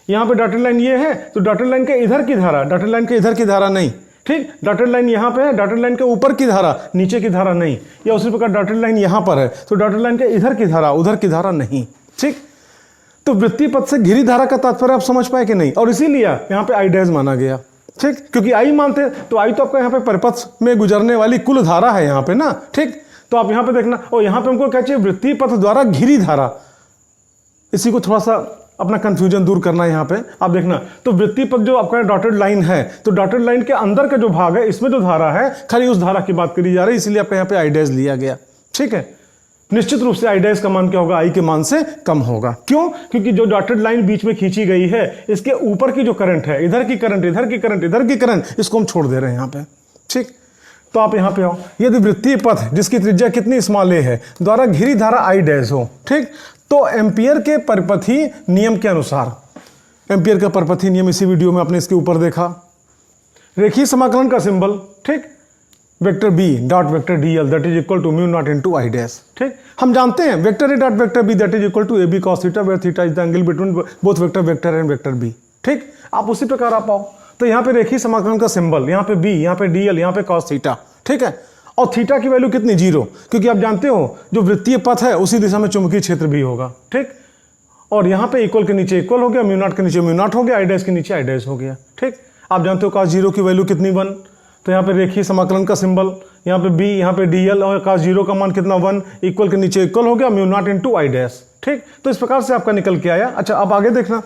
यहाँ पे डॉटेड लाइन ये है तो डॉटेड लाइन के इधर की धारा, डॉटेड लाइन के इधर की धारा नहीं, ठीक। डॉटेड लाइन यहाँ पे है, डॉटेड लाइन के ऊपर की धारा, नीचे की धारा नहीं। या उसी प्रकार डॉटेड लाइन यहाँ पर है तो डॉटेड लाइन के इधर की धारा, उधर की धारा नहीं, ठीक। तो वृत्तीय पथ से घिरी धारा का तात्पर्य आप समझ पाए कि नहीं, और इसीलिए यहाँ पे आई डैश माना गया, ठीक, क्योंकि आई मानते हैं तो आई तो आपका यहाँ पे परिपथ में गुजरने वाली कुल धारा है यहाँ पे ना, ठीक। तो आप यहाँ पे देखना, और यहाँ पे हमको क्या चाहिए, वृत्तीय पथ द्वारा घिरी धारा। इसी को थोड़ा सा अपना कंफ्यूजन दूर करना है यहाँ पे, आप देखना। तो वृत्तीय पथ जो आपका डॉटेड लाइन है, तो डॉटेड लाइन के अंदर का जो भाग है, इसमें जो धारा है, खाली उस धारा की बात करी जा रही है, इसलिए आपका यहाँ पे आई डैश लिया गया, ठीक है। निश्चित रूप से आई डैश का मान क्या होगा, आई के मान से कम होगा। क्यों? क्योंकि जो डॉटेड लाइन बीच में खींची गई है, इसके ऊपर की जो करंट है, इधर की करंट, इधर की करंट, इधर की करंट, इसको हम छोड़ दे रहे हैं यहाँ पे, ठीक। तो आप यहाँ पे आओ, यदि वृत्तीय पथ जिसकी त्रिज्या कितनी स्मॉल ए है द्वारा घिरी धारा आई डैश हो, ठीक, तो एम्पियर के परिपथी नियम के अनुसार, एम्पियर का परिपथी नियम इसी वीडियो में आपने इसके ऊपर देखा, रेखीय समाकलन का सिंबल, ठीक, vector B dot vector D L that is equal to mu not into I dash, ठीक। हम जानते हैं vector A dot vector B that is equal to A B cos theta where theta is the angle between both vector and vector B, ठीक। आप उसी प्रकार आप आओ, तो यहाँ पे रेखीय समाकलन का सिंबल, यहाँ पे बी, यहाँ पे डी एल, यहाँ पे कॉस थीटा, ठीक है। और थीटा की वैल्यू कितनी, 0, क्योंकि आप जानते हो जो वृत्तीय पथ है उसी दिशा में चुंबकीय क्षेत्र भी होगा, ठीक। और यहाँ पे इक्वल के नीचे इक्वल हो गया, म्यू नॉट के नीचे म्यू नॉट हो गया, आई डैश के नीचे आई डैश हो गया, ठीक। आप जानते हो cos 0 की वैल्यू कितनी 1, तो यहाँ पे रेखीय समाकलन का सिंबल, यहाँ पे बी, यहाँ पे डी एल, और cos 0 का मान कितना 1, इक्वल के नीचे इक्वल हो गया, mu not into I dash, ठीक। तो इस प्रकार से आपका निकल के आया। अच्छा, अब आगे देखना,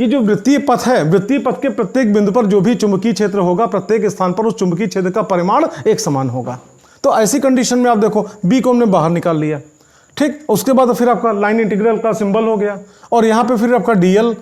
ये जो वृत्तीय पथ है, वृत्तीय पथ के प्रत्येक बिंदु पर जो भी चुंबकीय क्षेत्र होगा, प्रत्येक स्थान पर उस चुंबकीय क्षेत्र का परिमाण एक समान होगा। तो ऐसी कंडीशन में आप देखो बी को हमने बाहर निकाल लिया, ठीक। उसके बाद फिर आपका लाइन इंटीग्रल का सिंबल हो गया, और यहाँ पे फिर आपका डीएल,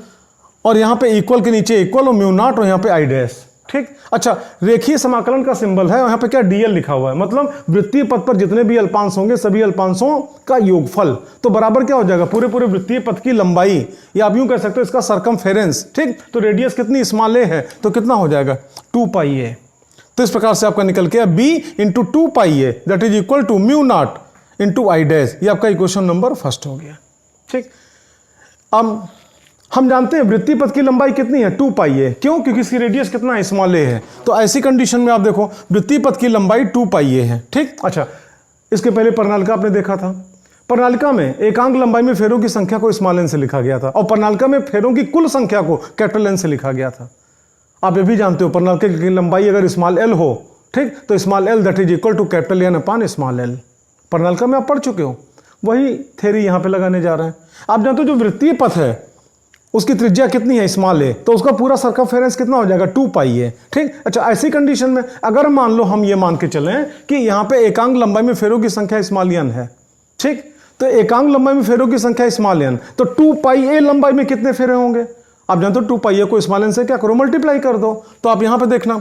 और यहाँ पे इक्वल के नीचे इक्वल, और म्यू नॉट, और यहाँ पे आई डैश, ठीक। अच्छा, रेखीय समाकलन का सिंबल है, यहाँ पे क्या डीएल लिखा हुआ है, मतलब वृत्तीय पथ पर जितने भी अल्पांश होंगे सभी अल्पांशों का योगफल, तो बराबर क्या हो जाएगा, पूरे पूरे वृत्तीय पथ की लंबाई, या आप यूं कह सकते हो इसका सरकमफेरेंस, ठीक। तो रेडियस कितनी स्मॉल ए है, तो कितना हो जाएगा 2 पाई ए। तो इस प्रकार से आपका निकल के b into 2 pi A that is equal to mu not into I dash, ये आपका इक्वेशन नंबर फर्स्ट हो गया, ठीक। अब हम जानते हैं वृत्तीय पथ की लंबाई कितनी है, 2 पाई ए, क्यों, क्योंकि इसकी रेडियस कितना है, स्मॉल ए है। तो ऐसी कंडीशन में आप देखो वृत्तीय पथ की लंबाई 2 पाई ए है, ठीक। अच्छा, इसके पहले प्रणालिका आपने देखा था, प्रणालिका में एकांक लंबाई में फेरों की संख्या को स्मॉल एन से लिखा गया था, और प्रणालिका में फेरों की कुल संख्या को कैपिटल एन से लिखा गया था। आप ये भी जानते हो प्रणालिका की लंबाई अगर स्मॉल एल हो, ठीक, तो small l that is equal to capital N upon small l. प्रणालिका में आप पढ़ चुके हो, वही थ्योरी यहाँ पे लगाने जा रहे हैं। आप जानते हो जो वृत्तीय पथ है उसकी त्रिज्या कितनी है, स्मॉल ए, तो उसका पूरा सरकमफेरेंस कितना हो जाएगा, 2 पाई ए, ठीक। अच्छा, ऐसी कंडीशन में अगर मान लो हम ये मान के चलें कि यहाँ पे एकांक लंबाई में फेरों की संख्या स्मॉल एन है, ठीक, तो एकांक लंबाई में फेरों की संख्या स्मॉल एन, तो 2 पाई ए लंबाई में कितने फेरे होंगे, आप जानते हो 2 पाई ए को स्मॉल एन से क्या करो, मल्टीप्लाई कर दो। तो आप यहाँ पे देखना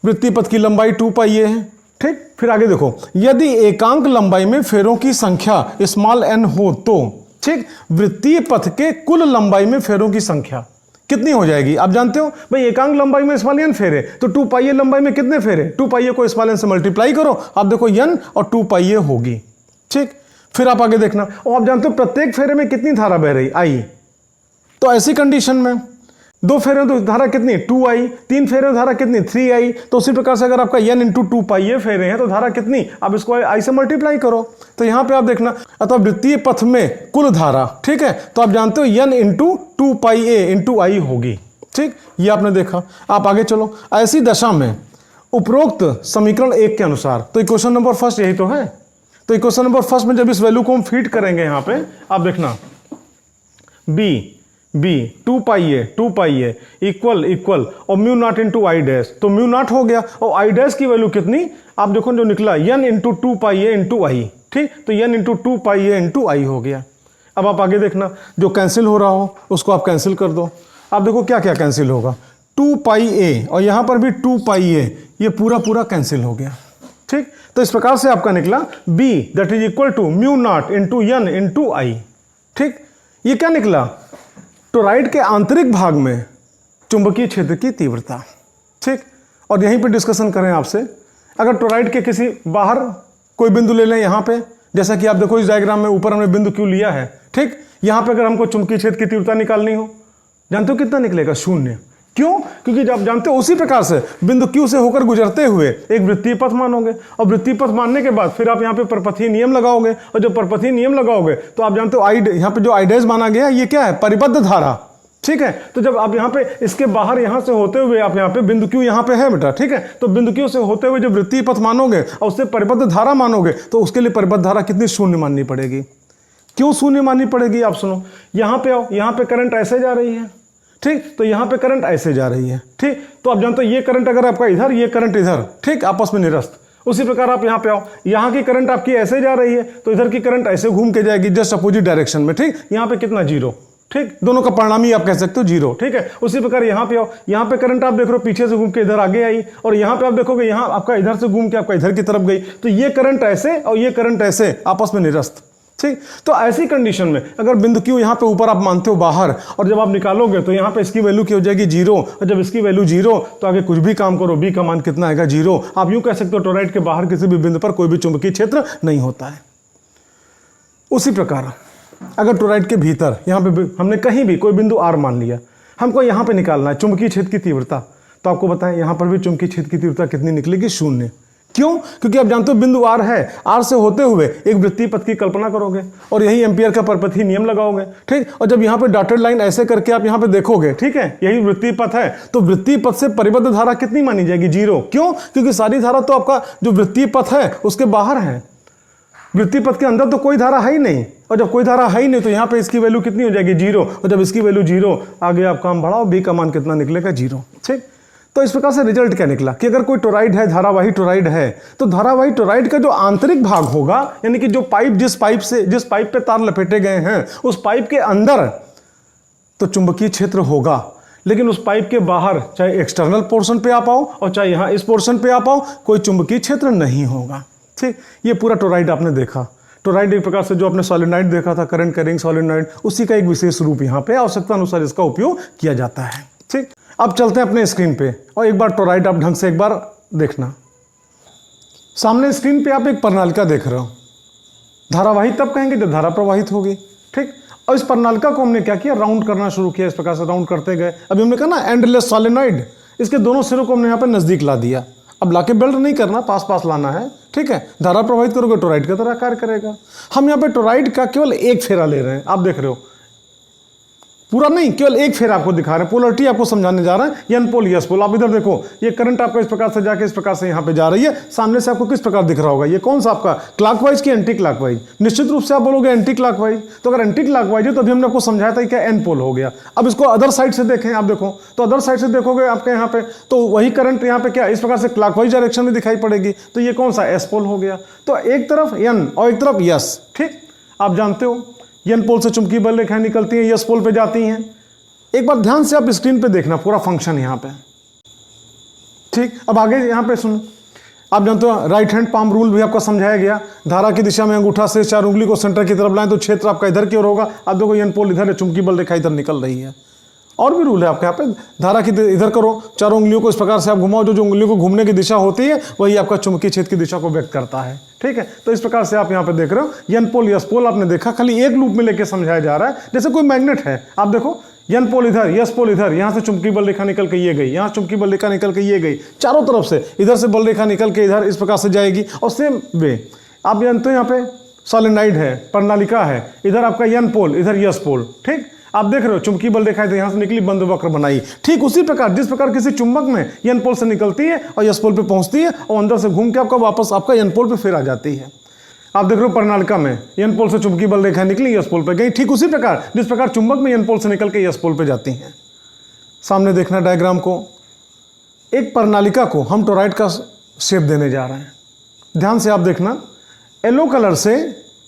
वृत्तीय पथ की लंबाई 2 पाई ए है, ठीक। फिर आगे देखो, यदि एकांक लंबाई में फेरों की संख्या स्मॉल एन हो तो, ठीक, वृत्तीय पथ के कुल लंबाई में फेरों की संख्या कितनी हो जाएगी, आप जानते हो भाई एकांक लंबाई में स्मॉल एन फेरे, तो 2 पाई ए लंबाई में कितने फेरे, 2 पाई ए को स्मॉल एन से मल्टीप्लाई करो, आप देखो एन और 2 पाई ए होगी, ठीक। फिर आप आगे देखना, और आप जानते हो प्रत्येक फेरे में कितनी धारा बह रही, आई। तो ऐसी कंडीशन में 2 फेरे तो धारा कितनी, 2 आई, 3 फेरे धारा कितनी, 3 आई। तो उसी प्रकार से अगर आपका n इंटू 2 पाई ए फेरे हैं तो धारा कितनी, आप इसको आई से मल्टीप्लाई करो। तो यहाँ पे आप देखना, अतः वृत्तीय पथ में कुल धारा, ठीक है, तो आप जानते हो n इंटू 2 पाई ए इंटू आई होगी, ठीक। ये आपने देखा। आप आगे चलो, ऐसी दशा में उपरोक्त समीकरण 1 के अनुसार, तो इक्वेशन नंबर फर्स्ट यही तो है, तो इक्वेशन नंबर फर्स्ट में जब इस वैल्यू को हम फीड करेंगे यहाँ पे, आप देखना बी 2 पाई ए इक्वल और mu naught into I dash, तो म्यू नॉट हो गया, और आई डैश की वैल्यू कितनी, आप देखो जो निकला n into 2 pi A into I, ठीक। तो n इंटू 2 पाई ए इंटू आई हो गया। अब आप आगे देखना, जो कैंसिल हो रहा हो उसको आप कैंसिल कर दो। आप देखो क्या क्या कैंसिल होगा, 2 पाई ए और यहाँ पर भी 2 पाई ए, ये पूरा पूरा कैंसिल हो गया, ठीक। तो इस प्रकार से आपका निकला b that is equal to mu not into n into I, ठीक। ये क्या निकला, टोराइड के आंतरिक भाग में चुंबकीय क्षेत्र की तीव्रता, ठीक। और यहीं पे डिस्कशन करें आपसे, अगर टोराइड के किसी बाहर कोई बिंदु ले लें यहाँ पे, जैसा कि आप देखो इस डायग्राम में ऊपर हमने बिंदु क्यों लिया है, ठीक। यहां पे अगर हमको चुंबकीय क्षेत्र की तीव्रता निकालनी हो, जानते हो कितना निकलेगा? 0। क्यों? क्योंकि जब जानते हो उसी प्रकार से बिंदु Q से होकर गुजरते हुए एक वृत्तीय पथ मानोगे, और वृत्तीय पथ मानने के बाद फिर आप यहाँ पे परपथीय नियम लगाओगे, और जब परपथीय नियम लगाओगे तो आप जानते हो यहाँ पे जो आई डैश माना गया ये क्या है? परिबद्ध धारा, ठीक है। तो जब आप यहाँ पे इसके बाहर यहाँ से होते हुए आप यहाँ पे बिंदु Q यहाँ पे है बेटा, ठीक है। तो बिंदु Q से होते हुए जब वृत्तीय पथ मानोगे और उससे परिबद्ध धारा मानोगे तो उसके लिए परिबद्ध धारा कितनी? 0 माननी पड़ेगी। क्यों 0 माननी पड़ेगी? आप सुनो, यहाँ पे आओ, यहाँ पे करंट ऐसे जा रही है, ठीक। तो यहाँ पे करंट ऐसे जा रही है, ठीक। तो आप जानते हो ये करंट अगर आपका इधर, ये करंट इधर, ठीक, आपस में निरस्त। उसी प्रकार आप यहाँ पे आओ, यहाँ की करंट आपकी ऐसे जा रही है तो इधर की करंट ऐसे घूम के जाएगी जस्ट अपोजिट डायरेक्शन में, ठीक। यहाँ पे कितना? 0, ठीक। दोनों का परिणाम ही आप कह सकते हो 0, ठीक है। उसी प्रकार यहाँ पे आओ, यहाँ पे करंट आप देख रहे हो पीछे से घूम के इधर आगे आई, और यहाँ पे आप देखोगे यहाँ आपका इधर से घूम के आपका इधर की तरफ गई। तो ये करंट ऐसे और ये करंट ऐसे आपस में निरस्त, ठीक। तो ऐसी कंडीशन में अगर बिंदु Q यहाँ पे ऊपर आप मानते हो बाहर, और जब आप निकालोगे तो यहाँ पे इसकी वैल्यू क्या हो जाएगी? 0। और जब इसकी वैल्यू 0 तो आगे कुछ भी काम करो B का मान कितना आएगा? 0। आप यूं कह सकते हो टोरॉइड के बाहर किसी भी बिंदु पर कोई भी चुंबकीय क्षेत्र नहीं होता है। उसी प्रकार अगर टोरॉइड के भीतर यहाँ पे हमने कहीं भी कोई बिंदु R मान लिया, हमको यहाँ पे निकालना है चुंबकीय क्षेत्र की तीव्रता, तो आपको बताएं यहाँ पर भी चुंबकीय क्षेत्र की तीव्रता कितनी निकलेगी? 0। क्यों? क्योंकि आप जानते हो बिंदु R है, R से होते हुए एक वृत्तीय पथ की कल्पना करोगे और यही एम्पियर का परपथीय नियम लगाओगे, ठीक। और जब यहाँ पे डॉटेड लाइन ऐसे करके आप यहाँ पे देखोगे, ठीक है, यही वृत्तीय पथ है, तो वृत्तीय पथ से परिबद्ध धारा कितनी मानी जाएगी? 0। क्यों? क्योंकि सारी धारा तो आपका जो वृत्तीय पथ है उसके बाहर है, वृत्तीय पथ के अंदर तो कोई धारा है ही नहीं, और जब कोई धारा है ही नहीं तो यहाँ पे इसकी वैल्यू कितनी हो जाएगी? 0। और जब इसकी वैल्यू 0, आगे आप काम बढ़ाओ, B का मान कितना निकलेगा? 0, ठीक। तो इस प्रकार से रिजल्ट क्या निकला कि अगर कोई टोरॉइड है, धारावाही टोरॉइड है, तो धारावाही टोरॉइड का जो आंतरिक भाग होगा, यानी कि जो पाइप जिस पाइप पे तार लपेटे गए हैं उस पाइप के अंदर तो चुंबकीय क्षेत्र होगा, लेकिन उस पाइप के बाहर चाहे एक्सटर्नल पोर्शन पे आप आओ और चाहे यहाँ इस पोर्शन पे आप आओ, कोई चुंबकीय क्षेत्र नहीं होगा, ठीक। ये पूरा टोरॉइड आपने देखा। टोरॉइड एक प्रकार से जो आपने सॉलिनॉइड देखा था, करंट कैरिंग सॉलिनॉइड, उसी का एक विशेष रूप यहाँ पे आवश्यकता अनुसार इसका उपयोग किया जाता है, ठीक। अब चलते हैं अपने स्क्रीन पे और एक बार टोरॉइड आप ढंग से एक बार देखना। सामने स्क्रीन पे आप एक प्रणालिका देख रहे हो। धारावाही तब कहेंगे जब धारा प्रवाहित होगी, ठीक। और इस प्रणालिका को हमने क्या किया? राउंड करना शुरू किया। इस प्रकार से राउंड करते गए। अभी हमने कहा ना एंडलेस सॉलिनॉइड, इसके दोनों सिरों को हमने यहाँ पे नजदीक ला दिया। अब लाके बेल्ट नहीं करना, पास पास लाना है, ठीक है। धारा प्रवाहित करोगे टोरॉइड की तरह कार्य करेगा। हम यहाँ पे टोरॉइड का केवल एक फेरा ले रहे हैं, आप देख रहे हो, पूरा नहीं, केवल एक फेर आपको दिखा रहे हैं। पोलरिटी आपको समझाने जा रहा है, एन पोल यस पोल। आप इधर देखो, ये करंट आपका इस प्रकार से जाके इस प्रकार से यहाँ पे जा रही है। सामने से आपको किस प्रकार दिख रहा होगा? ये कौन सा आपका क्लॉकवाइज की एंटी क्लॉकवाइज? निश्चित रूप से आप बोलोगे एंटी क्लॉकवाइज। तो अगर एंटी क्लॉकवाइज है तो अभी हमने आपको समझाया था क्या एन पोल हो गया। अब इसको अदर साइड से देखें, आप देखो तो अदर साइड से देखोगे आपके यहाँ पे तो वही करंट यहाँ पे क्या इस प्रकार से क्लॉकवाइज डायरेक्शन में दिखाई पड़ेगी। तो ये कौन सा? एस पोल हो गया। तो एक तरफ एन और एक तरफ यस, ठीक। आप जानते हो एन पोल से चुंबकीय बल रेखाएं निकलती हैं, यस पोल पे जाती हैं। एक बार ध्यान से आप स्क्रीन पे देखना पूरा फंक्शन यहाँ पे, ठीक। अब आगे यहाँ पे सुनो, आप जानते हो राइट हैंड पाम रूल भी आपको समझाया गया। धारा की दिशा में अंगूठा से 4 उंगली को सेंटर की तरफ लाएं तो क्षेत्र आपका इधर की ओर होगा। आप देखो एन पोल इधर है, चुंबकीय बल रेखा इधर निकल रही है। और भी रूल है आपके यहाँ पे, धारा की इधर करो, 4 उंगलियों को इस प्रकार से आप घुमाओ, जो उंगलियों को घूमने की दिशा होती है वही आपका चुंबकीय क्षेत्र की दिशा को व्यक्त करता है, ठीक है। तो इस प्रकार से आप यहाँ पे देख रहे हो एन पोल यस पोल आपने देखा, खाली एक लूप में लेके समझाया जा रहा है। जैसे कोई मैग्नेट है, आप देखो एन पोल इधर, यस पोल इधर, यहाँ से चुंबकीय बल रेखा निकल के ये गई, यहाँ चुंबकीय बल रेखा निकल के ये गई, चारों तरफ से इधर से बल रेखा निकल के इधर इस प्रकार से जाएगी। और सेम वे आप जानते हो यहाँ पे सॉलिनॉइड है, प्रणालिका है, इधर आपका एन पोल, इधर यस पोल, ठीक। आप देख रहे हो चुंबकीय बल रेखा यहाँ से निकली, बंद वक्र बनाई। ठीक उसी प्रकार जिस प्रकार किसी चुंबक में एन पोल से निकलती है और यस पोल पे पहुंचती है और अंदर से घूम के आपका वापस आपका एन पोल पे फिर आ जाती है। आप देख रहे हो प्रणालिका में एन पोल से चुंबकीय बल रेखा निकली, यस पोल पे गई। ठीक उसी प्रकार जिस प्रकार चुंबक में एन पोल से निकल के यस पोल पे जाती हैं। सामने देखना डायग्राम को, एक प्रणालिका को हम टोरॉइड का शेप देने जा रहे हैं। ध्यान से आप देखना, येलो कलर से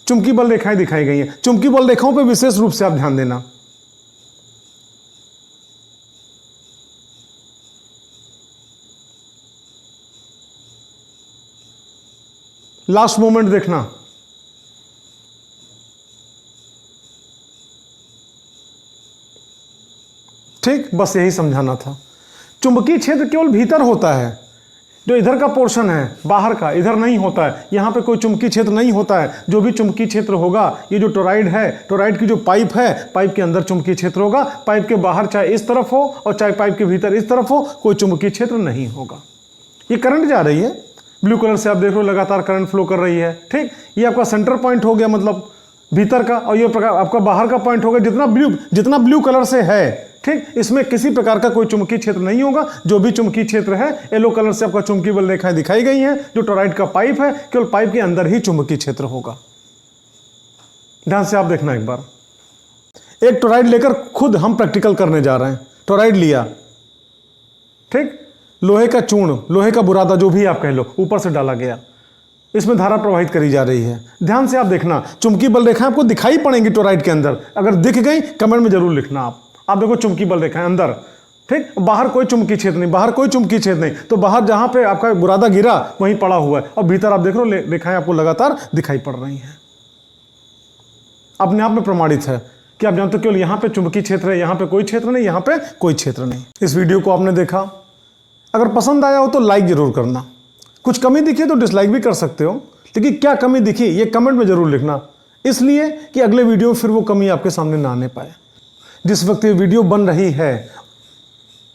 चुंबकीय बल रेखाएं दिखाई गई हैं। चुंबकीय बल रेखाओं पे विशेष रूप से आप ध्यान देना। लास्ट मोमेंट देखना, ठीक, बस यही समझाना था। चुंबकीय क्षेत्र केवल भीतर होता है, जो इधर का पोर्शन है बाहर का, इधर नहीं होता है, यहाँ पे कोई चुंबकीय क्षेत्र नहीं होता है। जो भी चुंबकीय क्षेत्र होगा, ये जो टोरॉइड है, टोरॉइड की जो पाइप है, पाइप के अंदर चुंबकीय क्षेत्र होगा, पाइप के बाहर चाहे इस तरफ हो और चाहे पाइप के भीतर इस तरफ हो, कोई चुंबकीय क्षेत्र नहीं होगा। ये करंट जा रही है, ब्लू कलर से आप देख रहे हो लगातार करंट फ्लो कर रही है, ठीक। ये आपका सेंटर पॉइंट हो गया, मतलब भीतर का, और ये प्रकार आपका बाहर का पॉइंट हो गया। जितना ब्लू कलर से है, ठीक, इसमें किसी प्रकार का कोई चुंबकीय क्षेत्र नहीं होगा। जो भी चुंबकीय क्षेत्र है, येलो कलर से आपका चुंबकीय बल रेखाएं दिखाई गई हैं। जो टोरॉइड का पाइप है, केवल पाइप के अंदर ही चुंबकीय क्षेत्र होगा। ध्यान से आप देखना एक बार। एक टोरॉइड लेकर खुद हम प्रैक्टिकल करने जा रहे हैं। टोरॉइड लिया, ठीक, लोहे का चूर्ण, लोहे का बुरादा, जो भी आप कह लो, ऊपर से डाला गया, इसमें धारा प्रवाहित करी जा रही है। ध्यान से आप देखना, चुंबकीय बल रेखाएं आपको दिखाई पड़ेंगी टोरॉइड के अंदर। अगर दिख गई कमेंट में जरूर लिखना। आप देखो चुंबकीय बल रेखाएं अंदर, ठीक, बाहर कोई चुंबकीय क्षेत्र नहीं, बाहर कोई चुंबकीय क्षेत्र नहीं। तो बाहर जहां पे आपका बुरादा गिरा वहीं पड़ा हुआ है, और भीतर आप देख रहे हो रेखाएं आपको लगातार दिखाई पड़ रही हैं। अपने आप में प्रमाणित है कि आप जानते हो केवल यहां पे चुंबकीय क्षेत्र है, यहां पे कोई क्षेत्र नहीं, यहां पे कोई क्षेत्र नहीं। इस वीडियो को आपने देखा, अगर पसंद आया हो तो लाइक जरूर करना। कुछ कमी दिखी तो डिसलाइक भी कर सकते हो, लेकिन क्या कमी दिखी ये कमेंट में जरूर लिखना, इसलिए कि अगले वीडियो में फिर वो कमी आपके सामने ना आने पाए। जिस वक्त ये वीडियो बन रही है,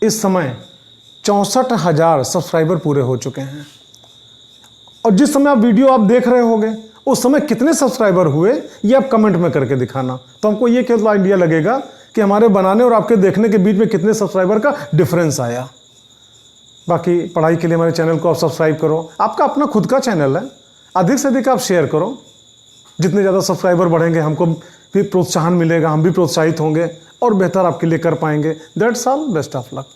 इस समय 64,000 सब्सक्राइबर पूरे हो चुके हैं। और जिस समय आप वीडियो आप देख रहे होंगे, उस समय कितने सब्सक्राइबर हुए ये आप कमेंट में करके दिखाना, तो हमको ये केवल आइडिया लगेगा कि हमारे बनाने और आपके देखने के बीच में कितने सब्सक्राइबर का डिफरेंस आया। बाकी पढ़ाई के लिए हमारे चैनल को आप सब्सक्राइब करो। आपका अपना खुद का चैनल है, अधिक से अधिक आप शेयर करो। जितने ज़्यादा सब्सक्राइबर बढ़ेंगे, हमको भी प्रोत्साहन मिलेगा, हम भी प्रोत्साहित होंगे और बेहतर आपके लिए कर पाएंगे। That's all, best of luck.